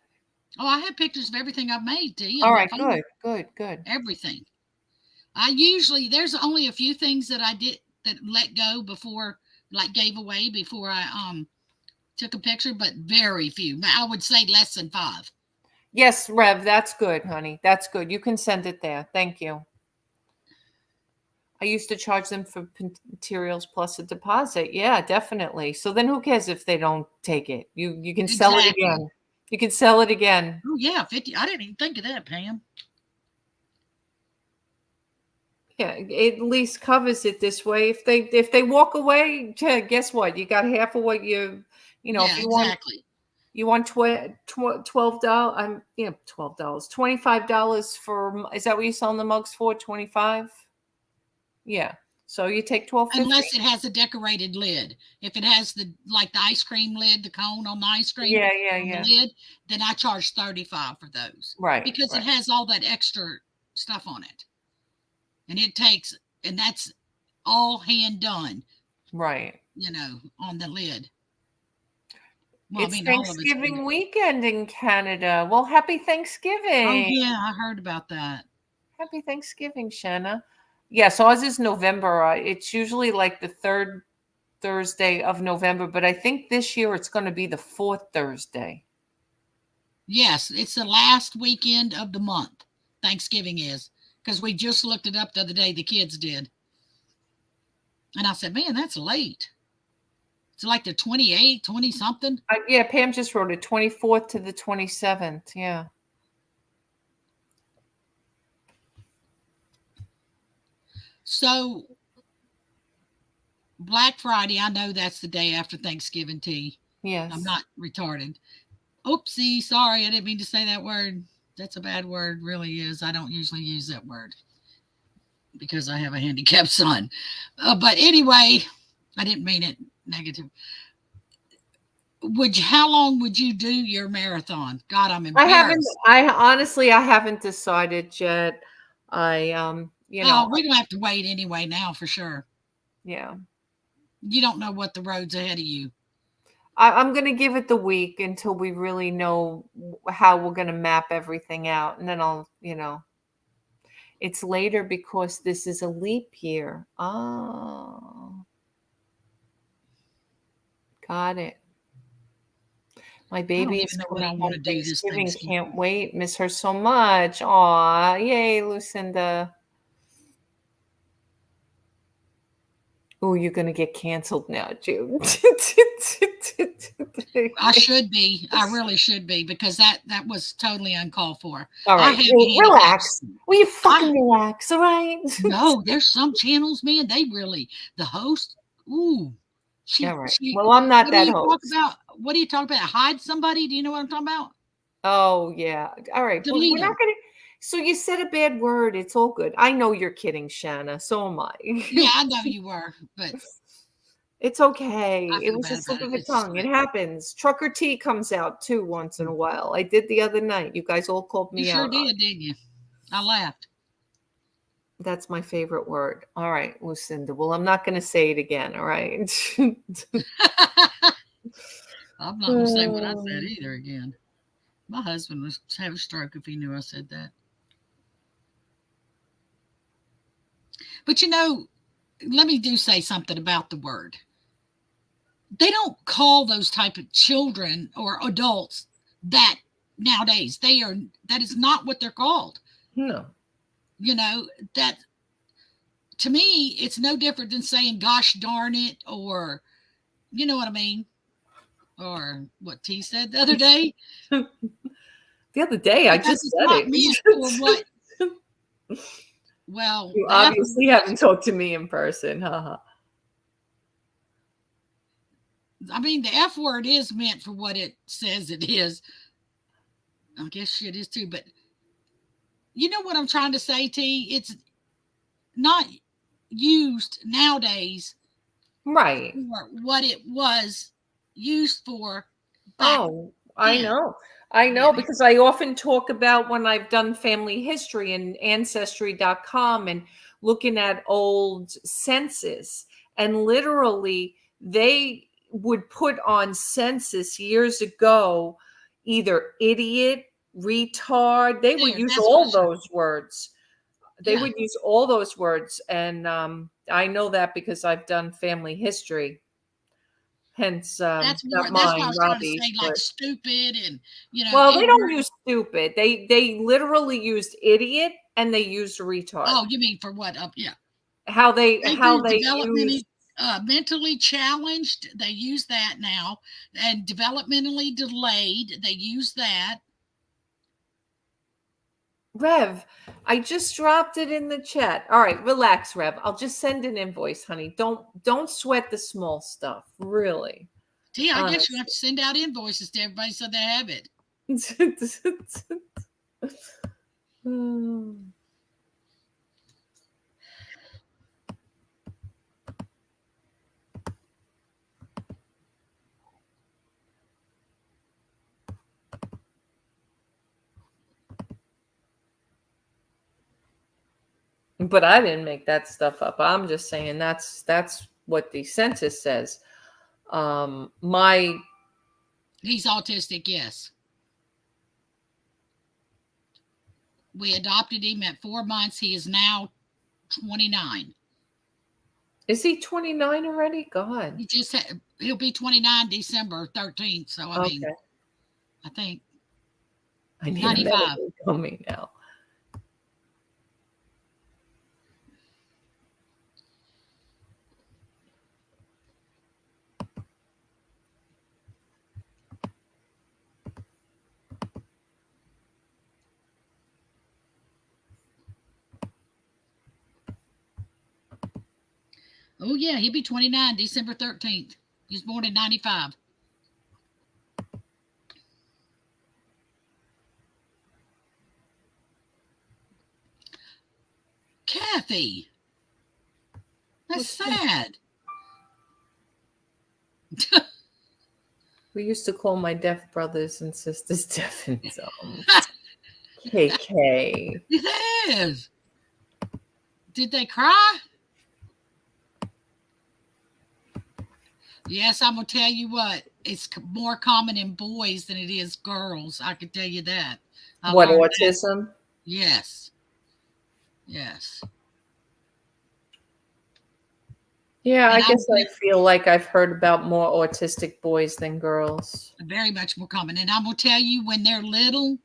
Oh, I have pictures of everything I've made, T. All right, good. Everything. There's only a few things that I did that let go before, like gave away before I took a picture, but very few. I would say less than 5. Yes, Rev, that's good, honey. That's good. You can send it there. Thank you. I used to charge them for materials plus a deposit. Yeah, definitely. So then who cares if they don't take it? You can sell it Exactly. again. You can sell it again. Oh yeah, 50. I didn't even think of that, Pam. Yeah, it at least covers it this way. If they walk away, guess what? You got half of what Yeah, if you exactly. want $12, $25 for, is that what you're selling the mugs for? 25? Yeah. So you take $12.50. Unless it has a decorated lid. If it has the ice cream lid, the cone on the ice cream Yeah. the lid, then I charge $35 for those. Right. Because it has all that extra stuff on it. And that's all hand done. Right. On the lid. Well, It's Thanksgiving weekend in Canada. Well, happy Thanksgiving. Oh, yeah, I heard about that. Happy Thanksgiving, Shanna. Yeah, so ours is November. It's usually like the third Thursday of November, but I think this year it's going to be the fourth Thursday. Yes, it's the last weekend of the month. Thanksgiving is, because we just looked it up the other day. The kids did. And I said, man, that's late. It's like the 28th, 20 something. Yeah, Pam just wrote it, 24th to the 27th. Yeah. So Black Friday, I know that's the day after Thanksgiving tea. Yes. I'm not retarded. Oopsie, sorry, I didn't mean to say that word. That's a bad word, really is. I don't usually use that word because I have a handicapped son. But anyway, I didn't mean it negative. How long would you do your marathon? God, I'm embarrassed. I haven't decided yet. we're gonna have to wait anyway now for sure. Yeah. You don't know what the road's ahead of you. I'm going to give it the week until we really know how we're going to map everything out. And then I'll, it's later because this is a leap year. Oh, got it. My baby is coming home Thanksgiving. Can't wait. Miss her so much. Aw, yay, Lucinda. Oh, you're going to get canceled now, June. I should be. I really should be, because that was totally uncalled for. All right. Relax. Will you fucking relax? All right. No, there's some channels, man. The host. Ooh. All right. Well, I'm not that host. What do you talk about? Hide somebody? Do you know what I'm talking about? Oh, yeah. All right. Well, we're not going to. So you said a bad word. It's all good. I know you're kidding, Shanna. So am I. Yeah, I know you were, but it's okay. It was a slip of a tongue. It happens. Trucker tea comes out too once in a while. I did the other night. You guys all called me out. You sure didn't you? I laughed. That's my favorite word. All right, Lucinda. Well, I'm not going to say it again. All right. I'm not going to say what I said either again. My husband would have a stroke if he knew I said that. But let me say something about the word. They don't call those type of children or adults that nowadays. That is not what they're called. No. That to me, it's no different than saying gosh darn it, or you know what I mean? Or what T said the other day. The other day, I just said it. Well, you obviously haven't talked to me in person. I mean, the F word is meant for what it says it is. I guess shit is too, but you know what I'm trying to say, T? It's not used nowadays. Right. For what it was used for. I know. Because I often talk about when I've done family history and ancestry.com and looking at old census, and literally they would put on census years ago either idiot, retard. They would use all those words. They would use all those words. And I know that because I've done family history. Hence, that's not what mine, I was Robbie's, trying to say, like stupid and Well, they don't use stupid. They literally used idiot and they used retard. Oh, you mean for what? Yeah. How they use mentally challenged. They use that now, and developmentally delayed. They use that. Rev, I just dropped it in the chat. All right, relax, Rev. I'll just send an invoice, honey. Don't sweat the small stuff, really. Gee, I guess you have to send out invoices to everybody so they have it. But I didn't make that stuff up. I'm just saying that's what the census says. He's autistic, yes. We adopted him at 4 months. He is now 29. Is he 29 already? God. He'll be 29 December 13th. So I mean, I think I need 95. a medical coming now. Oh yeah, he'll be 29 December 13th. He was born in 95. Kathy, that's sad. We used to call my deaf brothers and sisters deaf and dumb. KK. It is. Did they cry? Yes, I'm going to tell you what. It's more common in boys than it is girls. I can tell you that. What, autism? That. Yes. Yes. Yeah, I guess I feel like I've heard about more autistic boys than girls. Very much more common. And I'm going to tell you, when they're little,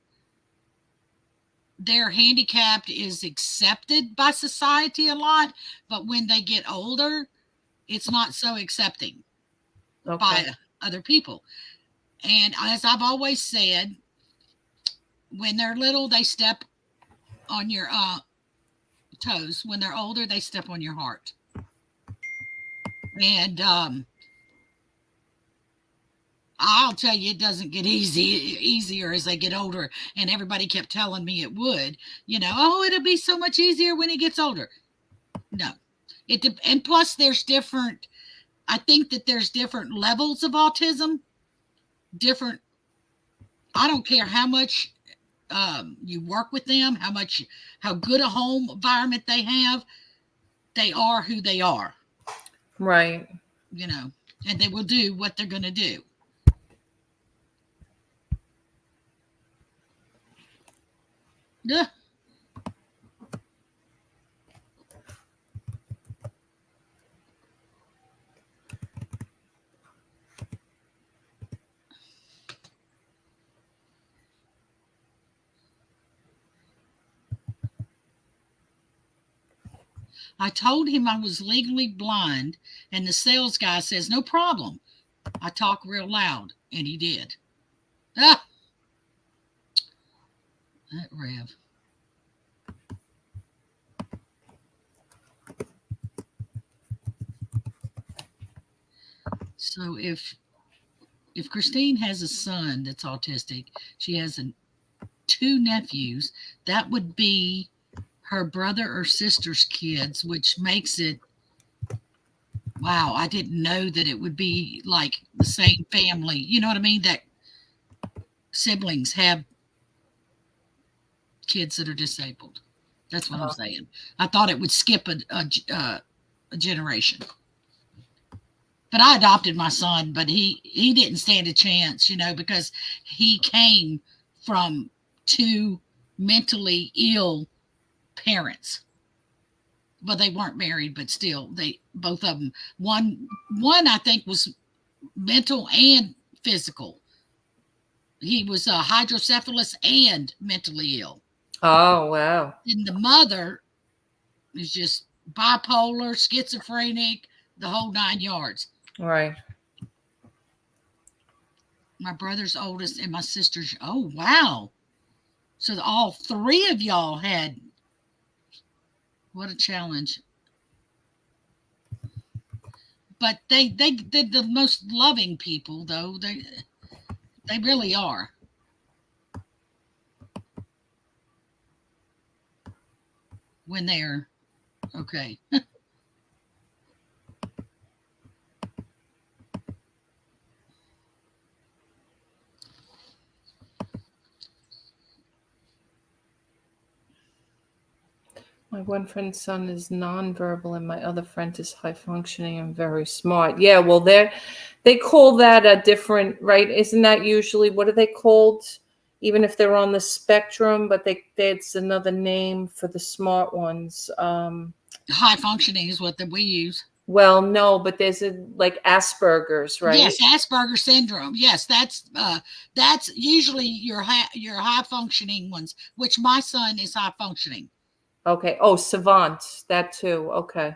their handicapped is accepted by society a lot. But when they get older, it's not so accepting by other people. And as I've always said, when they're little, they step on your toes. When they're older, they step on your heart. And I'll tell you, it doesn't get easier as they get older. And everybody kept telling me it would. Oh, it'll be so much easier when he gets older. No. And plus, there's different. I think that there's different levels of autism. I don't care how much you work with them, how good a home environment they have. They are who they are. Right. And they will do what they're going to do. Yeah. I told him I was legally blind, and the sales guy says, no problem. I talk real loud, and he did. Ah! That Rev. So if Christine has a son that's autistic, she has 2 nephews, that would be her brother or sister's kids, which makes it, wow, I didn't know that it would be like the same family. You know what I mean? That siblings have kids that are disabled. That's what I'm saying. I thought it would skip a generation. But I adopted my son, but he didn't stand a chance, because he came from 2 mentally ill parents. Well, they weren't married, but still, both of them. One I think was mental and physical. He was hydrocephalus and mentally ill. Oh, wow. And the mother is just bipolar, schizophrenic, the whole 9 yards. Right. My brother's oldest and my sister's. Oh, wow. So all 3 of y'all had. What a challenge. But they're the most loving people, though. They really are. When they're okay. My one friend's son is nonverbal, and my other friend is high functioning and very smart. Yeah, well, they call that a different, right? Isn't that usually what are they called? Even if they're on the spectrum, but it's another name for the smart ones. High functioning is what we use. Well, no, but there's like Asperger's, right? Yes, Asperger syndrome. Yes, that's usually your high functioning ones, which my son is high functioning. Okay. Oh, savant, that too. Okay.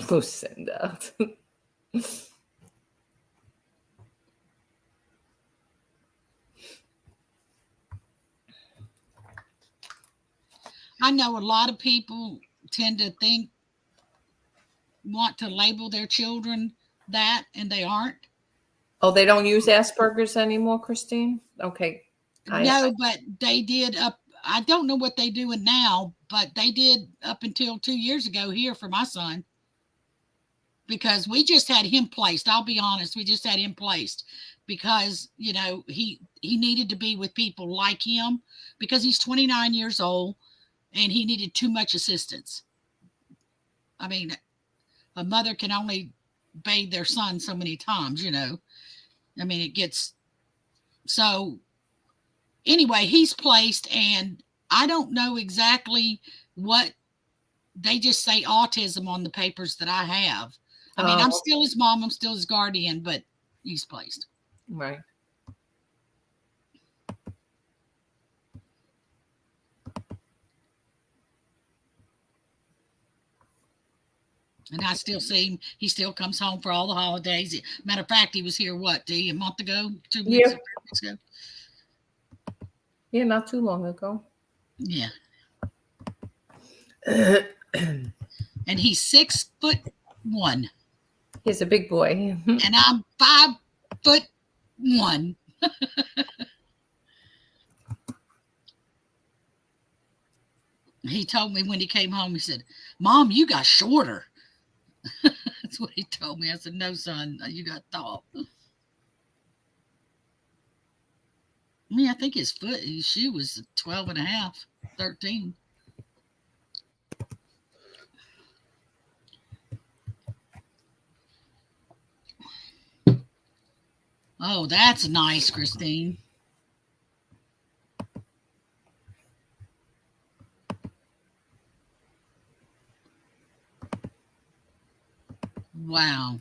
Lucinda. I know a lot of people tend to want to label their children that, and they aren't. Oh, they don't use Asperger's anymore, Christine? Okay. No, but they did I don't know what they doing now, but they did up until 2 years ago here for my son. Because we just had him placed. I'll be honest, we just had him placed because, he needed to be with people like him because he's 29 years old and he needed too much assistance. I mean, a mother can only bathe their son so many times, I mean, it gets so anyway, he's placed, and I don't know exactly what they just say autism on the papers that I have. I mean, I'm still his mom, I'm still his guardian, but he's placed. Right. And I still see him. He still comes home for all the holidays. Matter of fact, he was here, a month ago? 2 weeks ago? Yeah, not too long ago. Yeah. And he's 6'1". He's a big boy. And I'm 5'1". He told me when he came home, he said, "Mom, you got shorter." That's what he told me. I said, "No, son, you got tall." I think his shoe was 12 and a half, 13. Oh, that's nice, Christine. Wow.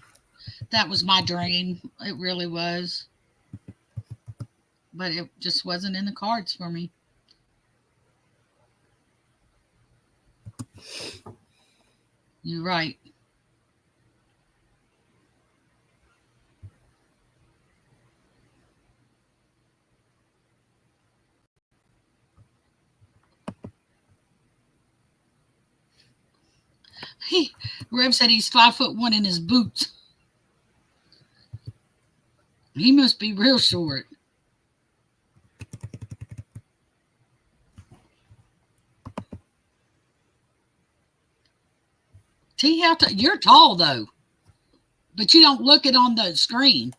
That was my dream. It really was. But it just wasn't in the cards for me. You're right. Reb said he's 5'1" in his boots. He must be real short. T, you're tall though, but you don't look it on the screen.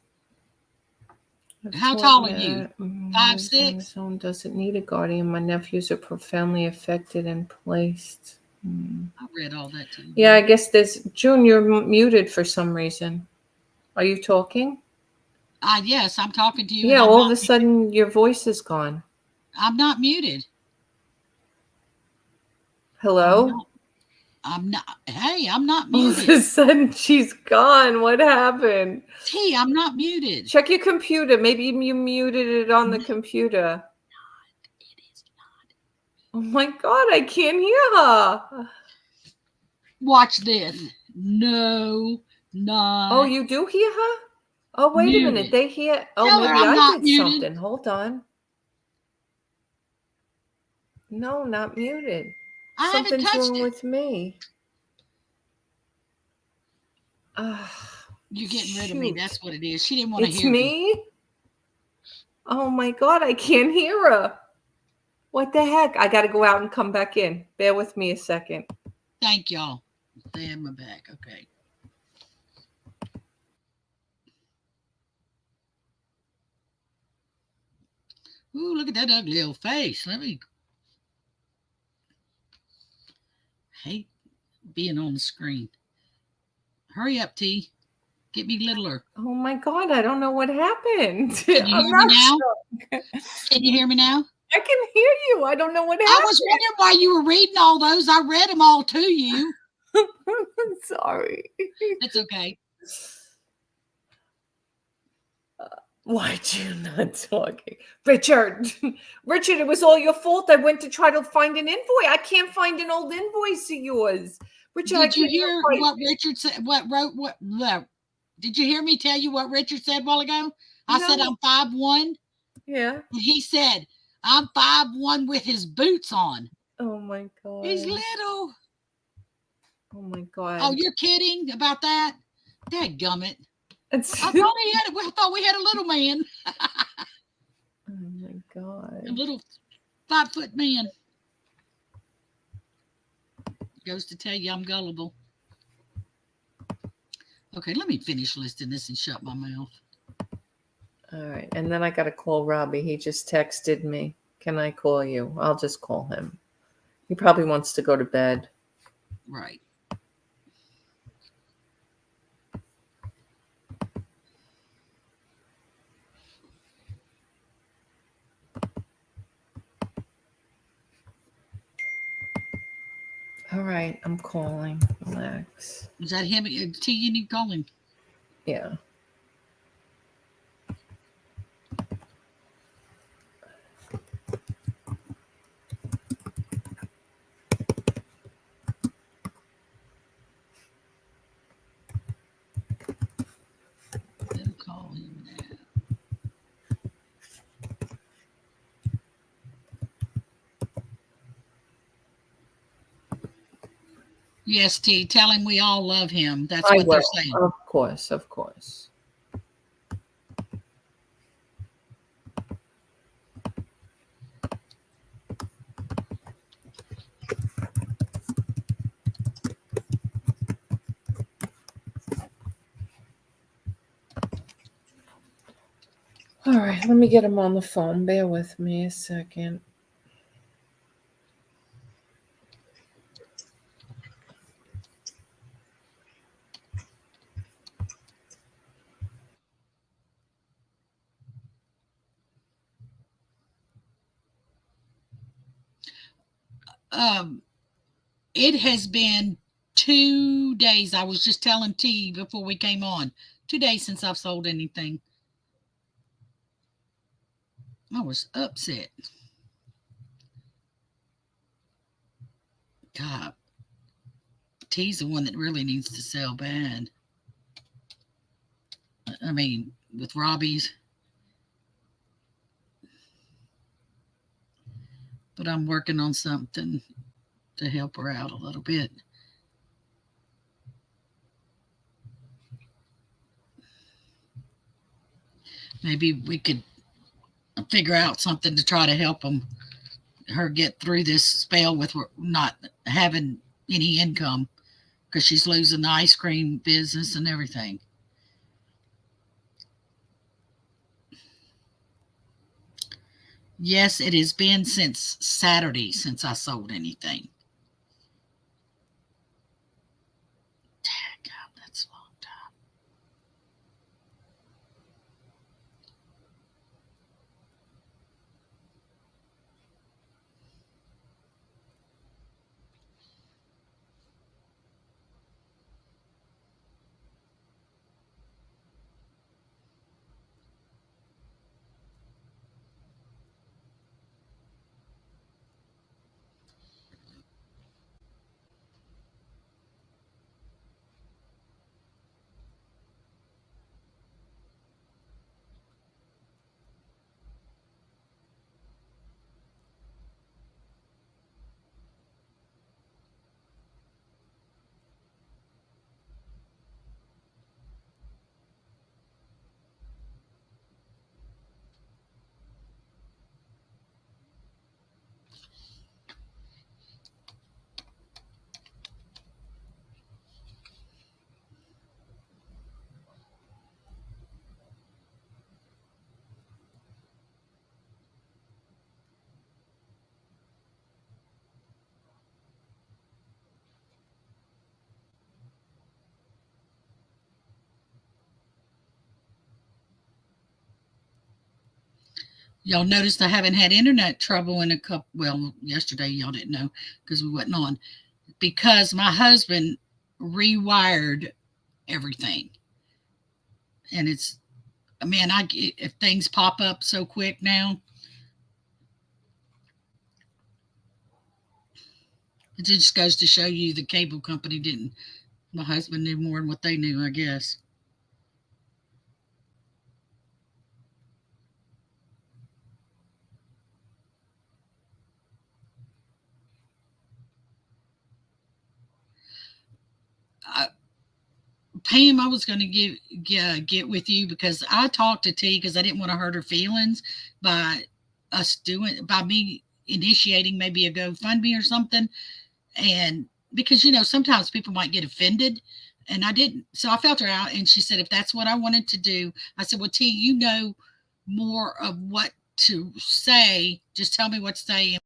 How tall are you? 5'6"? His own doesn't need a guardian. My nephews are profoundly affected and placed. I read all that too. Yeah, I guess June, you're muted for some reason. Are you talking? Yes, I'm talking to you. Yeah, all of a sudden your voice is gone. I'm not muted. Hello? I'm not. Hey, I'm not All muted. of a sudden she's gone. What happened? T, I'm not muted. Check your computer. Maybe you muted it on the computer. It is not. Oh my God, I can't hear her. Watch this. No, not. Oh, you do hear her? Oh, wait a minute. They hear. Oh, Tell her maybe I'm I not did muted. something. Hold on. No, not muted. I haven't Something's touched wrong it. with me. You're getting rid of me. That's what it is. She didn't want to It's hear me? Oh my God, I can't hear her. What the heck? I got to go out and come back in. Bear with me a second. Thank y'all. They have my back. Okay. Ooh, look at that ugly old face. Hate being on the screen. Hurry up, T. Get me littler. Oh my God, I don't know what happened. Can you I'm hear me not now? sure. Can you hear me now? I can hear you. I don't know what I happened. was wondering why you were reading all those. I read them all to you. Sorry. It's okay. Why'd you not talking? Richard, Richard, it was all your fault. I went to try to find an invoice. I can't find an old invoice of yours. Richard, Did you hear what Richard said? Did you hear me tell you what Richard said a while ago? I said I'm 5'1". Yeah. And he said I'm 5'1" with his boots on. Oh my God. He's little. Oh my God. Oh, you're kidding about that? Dadgummit. I thought we had a little man. Oh my God. A little 5-foot man. Goes to tell you I'm gullible. Okay, let me finish listing this and shut my mouth. All right. And then I got to call Robbie. He just texted me. Can I call you? I'll just call him. He probably wants to go to bed. Right. All right. I'm calling. Relax. Is that him? T, you need to call him. Yeah. Let me call him now. Yes, T, tell him we all love him. That's what they're saying. Of course, of course. All right, let me get him on the phone. Bear with me a second. It has been 2 days. I was just telling T before we came on. 2 days since I've sold anything. I was upset. God, T's the one that really needs to sell bad. I mean, with Robbie's. But I'm working on something to help her out a little bit. Maybe we could figure out something to try to help her get through this spell with not having any income because she's losing the ice cream business and everything. Yes, it has been since Saturday since I sold anything. God, that's a long time. Y'all noticed I haven't had internet trouble in a couple. Well, yesterday y'all didn't know because we wasn't on. Because my husband rewired everything, and it's man, if things pop up so quick now, it just goes to show you the cable company didn't. My husband knew more than what they knew, I guess. Pam, I was going to get with you because I talked to T because I didn't want to hurt her feelings by me initiating maybe a GoFundMe or something. And because, sometimes people might get offended, and I didn't. So I felt her out, and she said, if that's what I wanted to do, I said, well, T, you know more of what to say. Just tell me what to say,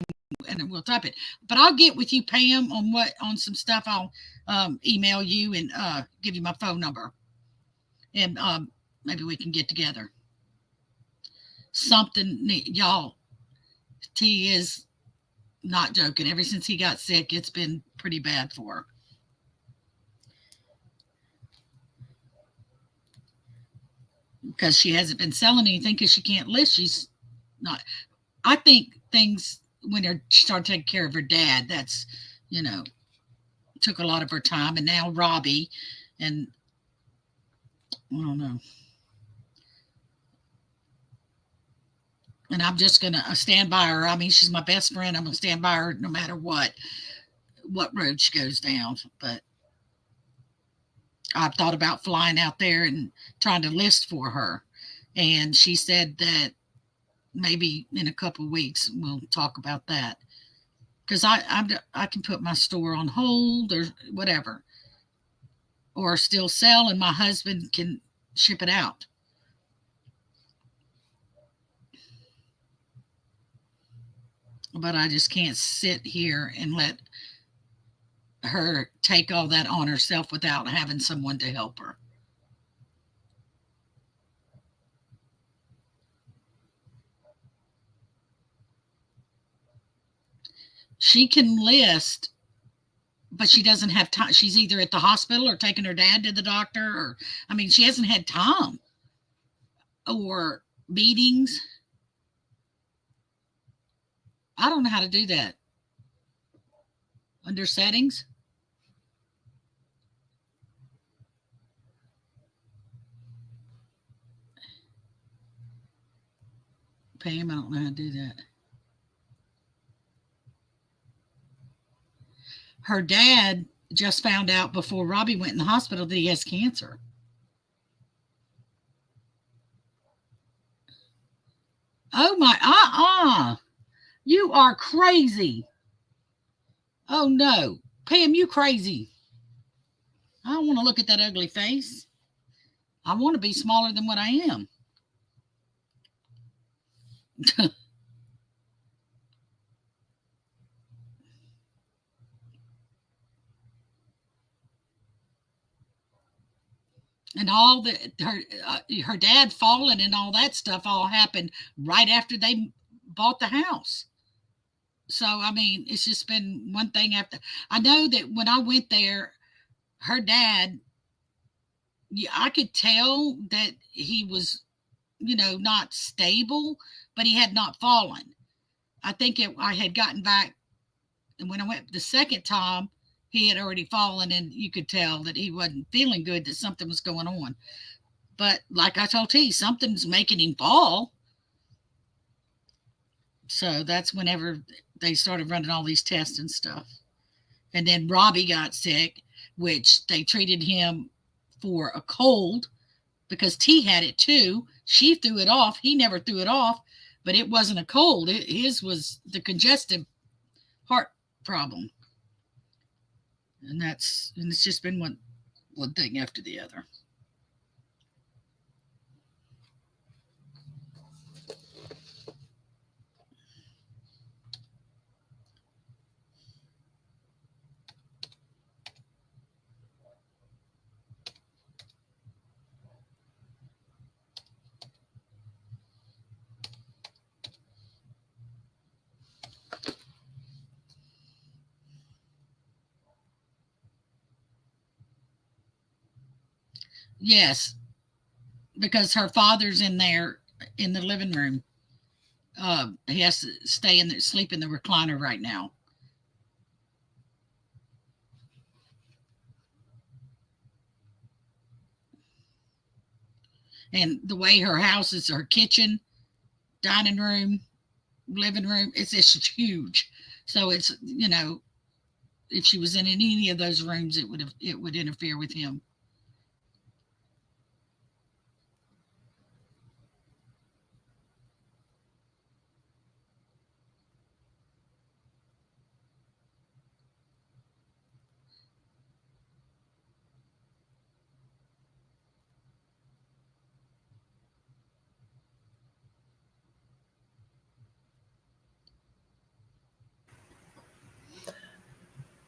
and we'll type it. But I'll get with you, Pam, on some stuff. I'll email you and give you my phone number, and maybe we can get together. Something, y'all. T is not joking. Ever since he got sick, it's been pretty bad for her. Because she hasn't been selling anything because she can't list. She's not. I think things when she started taking care of her dad, that's, took a lot of her time. And now Robbie, and I don't know. And I'm just going to stand by her. I mean, she's my best friend. I'm going to stand by her no matter what road she goes down. But I've thought about flying out there and trying to list for her. And she said that maybe in a couple of weeks we'll talk about that. Because I can put my store on hold or whatever. Or still sell, and my husband can ship it out. But I just can't sit here and let her take all that on herself without having someone to help her. She can list, but she doesn't have time. She's either at the hospital or taking her dad to the doctor, or, I mean, she hasn't had time or meetings. I don't know how to do that. Under settings. Pam, I don't know how to do that. Her dad just found out before Robbie went in the hospital that he has cancer. Oh my, you are crazy. Oh no, Pam, you crazy. I don't want to look at that ugly face. I want to be smaller than what I am. And all her dad falling and all that stuff all happened right after they bought the house. So, I mean, it's just been one thing after. I know that when I went there, her dad, I could tell that he was, not stable, but he had not fallen. I think I had gotten back, and when I went the second time, he had already fallen, and you could tell that he wasn't feeling good, that something was going on. But like I told T, something's making him fall. So that's whenever they started running all these tests and stuff. And then Robbie got sick, which they treated him for a cold because T had it too. She threw it off. He never threw it off, but it wasn't a cold. His was the congestive heart problem. And it's just been one thing after the other. Yes, because her father's in there in the living room. He has to sleep in the recliner right now. And the way her house is, her kitchen, dining room, living room, it's just huge. So it's, if she was in any of those rooms, it would interfere with him.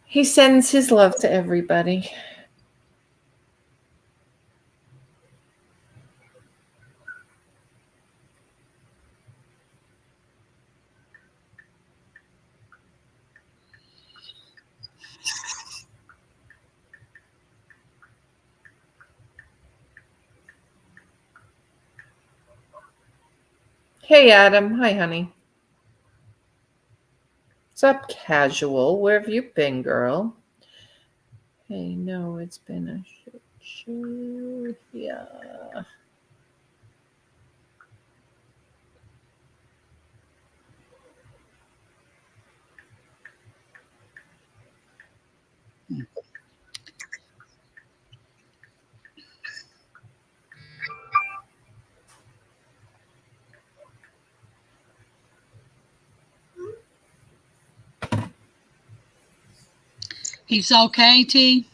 He sends his love to everybody. Hey, Adam. Hi, honey. What's up, casual? Where have you been, girl? Hey, no, it's been a shit show. Yeah. He's okay, T?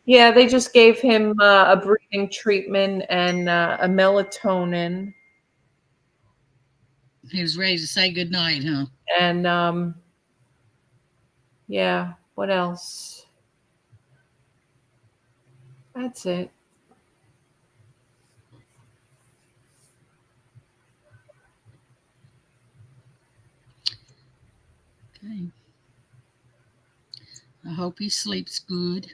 Yeah, they just gave him a breathing treatment and a melatonin. He was ready to say goodnight, huh? And yeah, what else? That's it. Okay. I hope he sleeps good.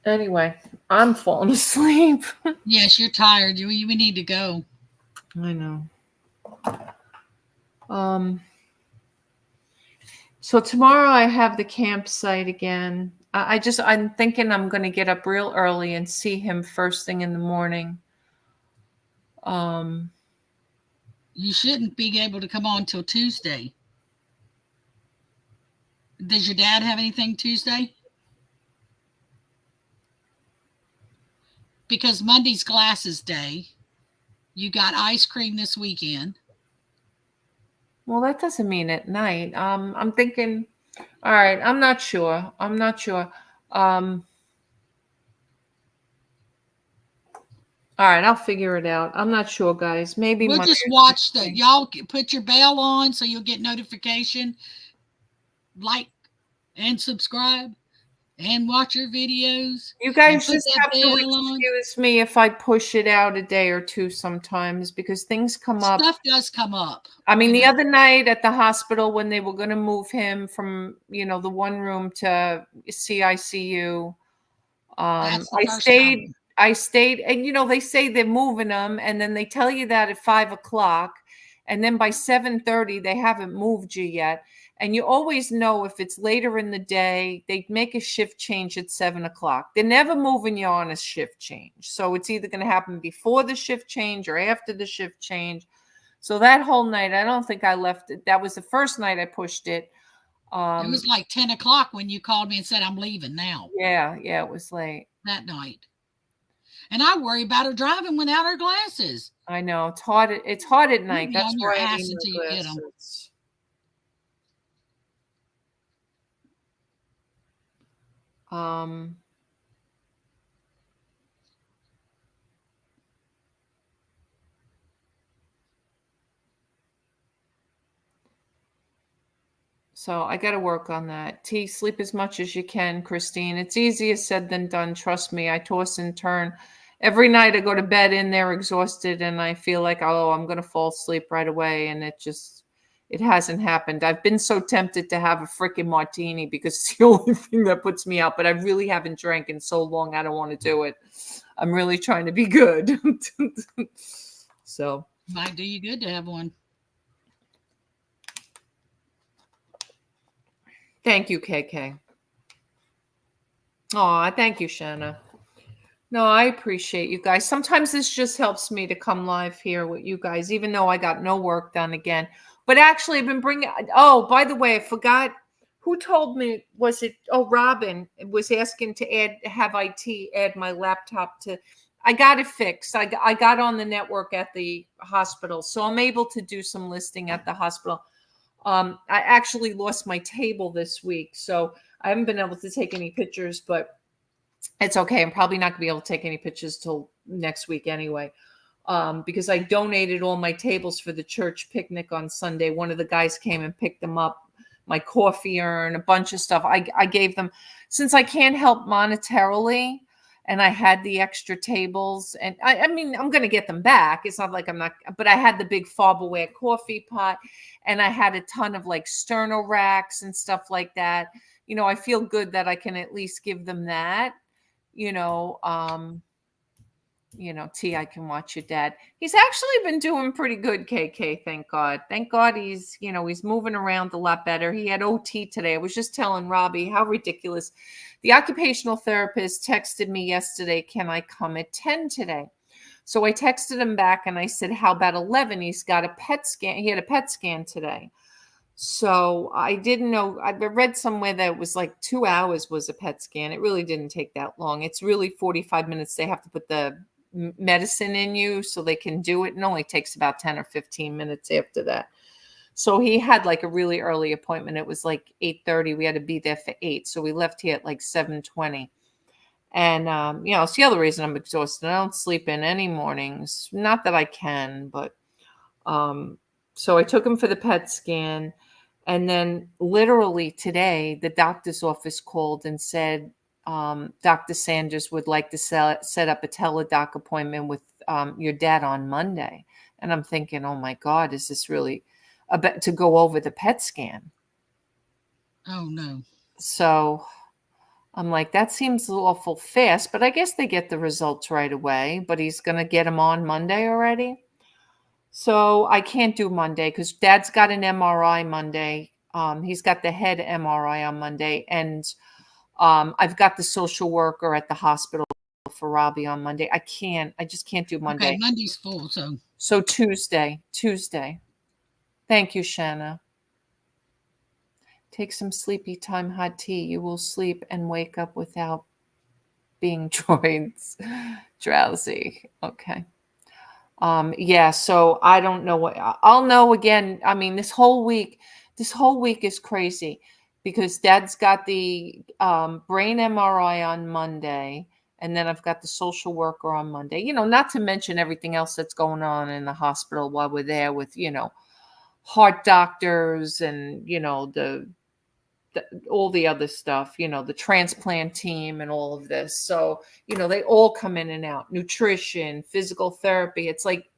Anyway, I'm falling asleep. Yes, you're tired. We need to go. I know. So tomorrow I have the campsite again. I'm thinking I'm going to get up real early and see him first thing in the morning. You shouldn't be able to come on till Tuesday. Does your dad have anything Tuesday? Because Monday's glasses day. You got ice cream this weekend. Well, that doesn't mean at night. I'm thinking, all right, I'm not sure. All right, I'll figure it out. I'm not sure, guys. Maybe We'll Monday just or watch Tuesday. y'all put your bell on so you'll get notification. Like and subscribe and watch your videos. You guys put just that have to bell on. excuse me if I push it out a day or two sometimes because things come up. Stuff does come up. I mean, the other night at the hospital when they were going to move him from, the one room to CICU, That's the first time. I stayed, and they say they're moving them, and then they tell you that at 5:00, and then by 7:30 they haven't moved you yet. And you always know if it's later in the day, they make a shift change at 7:00. They're never moving you on a shift change. So it's either going to happen before the shift change or after the shift change. So that whole night, I don't think I left it. That was the first night I pushed it. It was like 10:00 when you called me and said, I'm leaving now. Yeah, it was late. That night. And I worry about her driving without her glasses. I know. It's hard at night. You'll be That's on your why I ass need until my you get them. glasses. So I got to work on that. T, sleep as much as you can, Christine. It's easier said than done. Trust me. I toss and turn. every night I go to bed in there exhausted and I feel like, oh, I'm going to fall asleep right away. And it hasn't happened. I've been so tempted to have a freaking martini because it's the only thing that puts me out, but I really haven't drank in so long. I don't want to do it. I'm really trying to be good. So Might do you good to have one. thank you, KK. Oh, thank you, Shanna. No, I appreciate you guys. Sometimes this just helps me to come live here with you guys, even though I got no work done again. But actually, I've been bringing. Oh, by the way, I forgot who told me. Was it? Oh, Robin was asking to have IT add my laptop to. I got it fixed. I got on the network at the hospital, so I'm able to do some listing at the hospital. I actually lost my table this week, so I haven't been able to take any pictures, but it's okay. I'm probably not going to be able to take any pictures till next week anyway, because I donated all my tables for the church picnic on Sunday. One of the guys came and picked them up, my coffee urn, a bunch of stuff. I gave them, since I can't help monetarily, and I had the extra tables, and I mean, I'm going to get them back. It's not like I'm not, but I had the big Farberware coffee pot, and I had a ton of like sterno racks and stuff like that. I feel good that I can at least give them that. T, I can watch your dad. He's actually been doing pretty good, KK. Thank God. Thank God he's moving around a lot better. He had OT today. I was just telling Robbie how ridiculous. The occupational therapist texted me yesterday, can I come at 10 today? So I texted him back and I said, how about 11? He's got a PET scan. He had a PET scan today. So I didn't know. I read somewhere that it was like 2 hours was a PET scan. It really didn't take that long. It's really 45 minutes. They have to put the medicine in you so they can do it. It only takes about 10 or 15 minutes after that. So he had like a really early appointment. It was like 8:30. We had to be there for 8. So we left here at like 7:20. And, it's the other reason I'm exhausted. I don't sleep in any mornings. Not that I can, but so I took him for the PET scan. And then literally today, the doctor's office called and said, Dr. Sanders would like to set up a teledoc appointment with your dad on Monday. And I'm thinking, oh my God, is this really to go over the PET scan? Oh, no. So I'm like, that seems awful fast, but I guess they get the results right away. But he's going to get them on Monday already. So I can't do Monday because Dad's got an MRI Monday. He's got the head MRI on Monday. And I've got the social worker at the hospital for Robbie on Monday. I just can't do Monday. Okay, Monday's full, so. So Tuesday. Thank you, Shanna. Take some sleepy time hot tea. You will sleep and wake up without being drowsy. Okay. Yeah, so I don't know what I'll know again. I mean, this whole week is crazy because Dad's got the brain MRI on Monday, and then I've got the social worker on Monday. Not to mention everything else that's going on in the hospital while we're there with, heart doctors and, all the other stuff, the transplant team and all of this. So, they all come in and out, nutrition, physical therapy. It's like,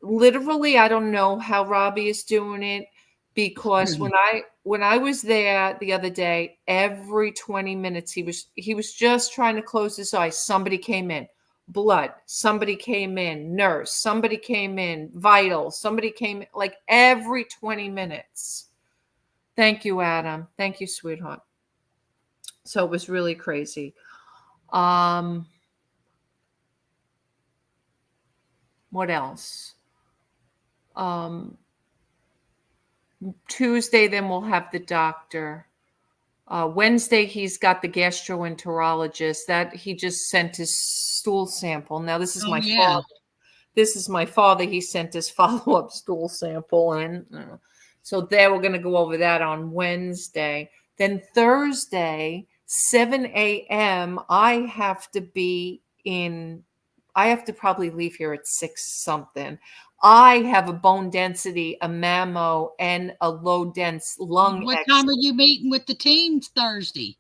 literally, I don't know how Robbie is doing it because when I was there the other day, every 20 minutes, he was just trying to close his eyes. Somebody came in, blood, somebody came in, nurse, somebody came in, vital, somebody came, like every 20 minutes. Thank you, Adam. Thank you, sweetheart. So it was really crazy. What else? Tuesday, then we'll have the doctor. Wednesday, he's got the gastroenterologist that he just sent his stool sample. Now, this is my father. This is my father. He sent his follow-up stool sample. And so there, we're going to go over that on Wednesday. Then Thursday, 7 a.m., I have to probably leave here at 6 something. I have a bone density, a mammo, and a low dense lung. What time are you meeting with the teams Thursday?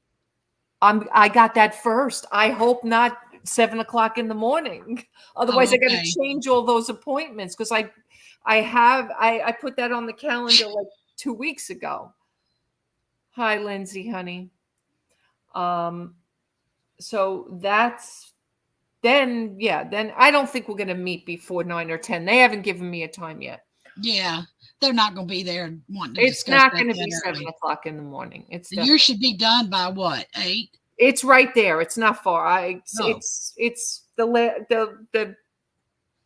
I got that first. I hope not 7 o'clock in the morning. Otherwise, I got okay. to change all those appointments because I put that on the calendar like 2 weeks ago. Hi, Lindsay, honey. So that's then I don't think we're going to meet before 9 or 10. They haven't given me a time yet. Yeah, they're not going to be there wanting to It's discuss not that going to that be early. 7 o'clock in the morning. It's Yours should be done by what, 8? It's right there. It's not far. Oh. It's the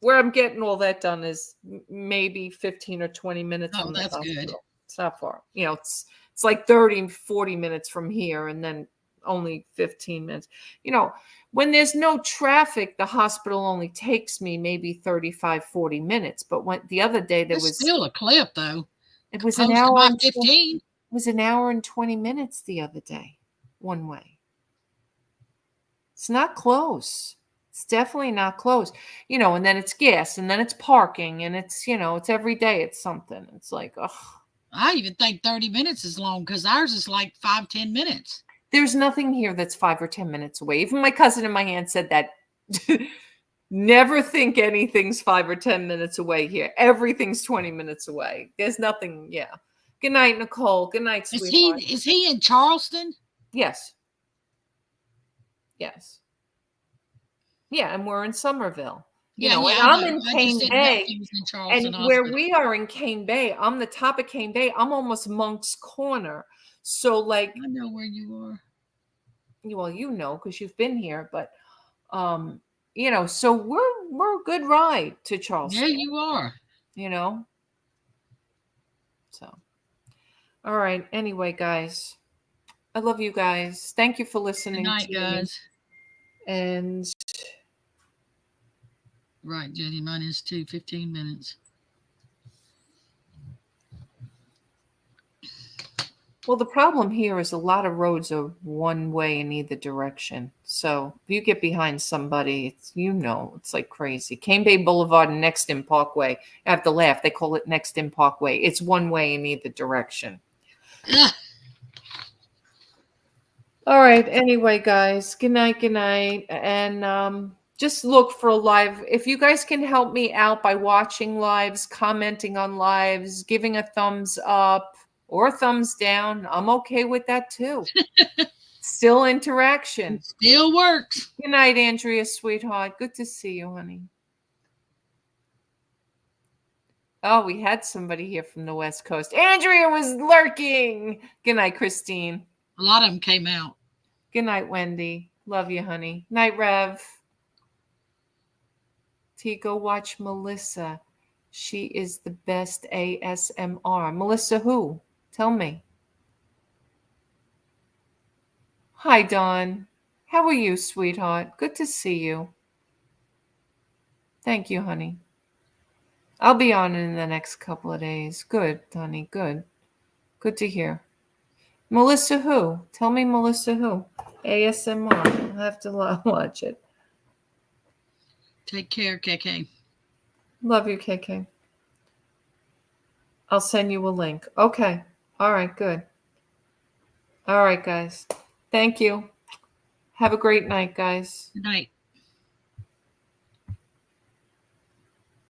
where I'm getting all that done is maybe 15 or 20 minutes Oh, from the that's hospital. good. It's not far. It's like 30, 40 minutes from here and then only 15 minutes. When there's no traffic, the hospital only takes me maybe 35, 40 minutes. But when the other day there It's was still a clip though. it was Close an to hour my and 15. it was an hour and 20 minutes the other day, one way. It's not close. It's definitely not close. And then it's gas and then it's parking and it's, it's every day it's something. It's like, ugh. I even think 30 minutes is long because ours is like 5-10 minutes. There's nothing here that's 5 or 10 minutes away. Even my cousin in my hand said that. Never think anything's 5 or 10 minutes away here. Everything's 20 minutes away. There's nothing. Yeah. Good night, Nicole. Good night, sweetheart. Is he in Charleston? Yes. Yes. Yeah, and we're in Summerville. And I'm in Cane Bay. And where we are in Cane Bay, I'm the top of Cane Bay. I'm almost Monk's Corner. So like I know where you are. Well, because you've been here, but so we're a good ride to Charleston. Yeah, you are. So all right. Anyway, guys, I love you guys. Thank you for listening. Good night, guys. And right, Jenny, mine is 15 minutes. Well, the problem here is a lot of roads are one way in either direction. So if you get behind somebody, it's like crazy. Cane Bay Boulevard and Nexton Parkway. I have to laugh. They call it Nexton Parkway. It's one way in either direction. All right. Anyway, guys, good night. Good night. And just look for a live. If you guys can help me out by watching lives, commenting on lives, giving a thumbs up, or thumbs down, I'm okay with that too. Still interaction. It still works. Good night, Andrea, sweetheart. Good to see you, honey. Oh, we had somebody here from the West Coast. Andrea was lurking. Good night, Christine. A lot of them came out. Good night, Wendy. Love you, honey. Night, Rev. T, go watch Melissa. She is the best ASMR. Melissa who? Tell me. Hi, Dawn. How are you, sweetheart? Good to see you. Thank you, honey. I'll be on in the next couple of days. Good, honey. Good. Good to hear. Melissa who? Tell me Melissa who. ASMR. I'll have to watch it. Take care, KK. Love you, KK. I'll send you a link. Okay. All right, good. All right, guys. Thank you. Have a great night, guys. Good night.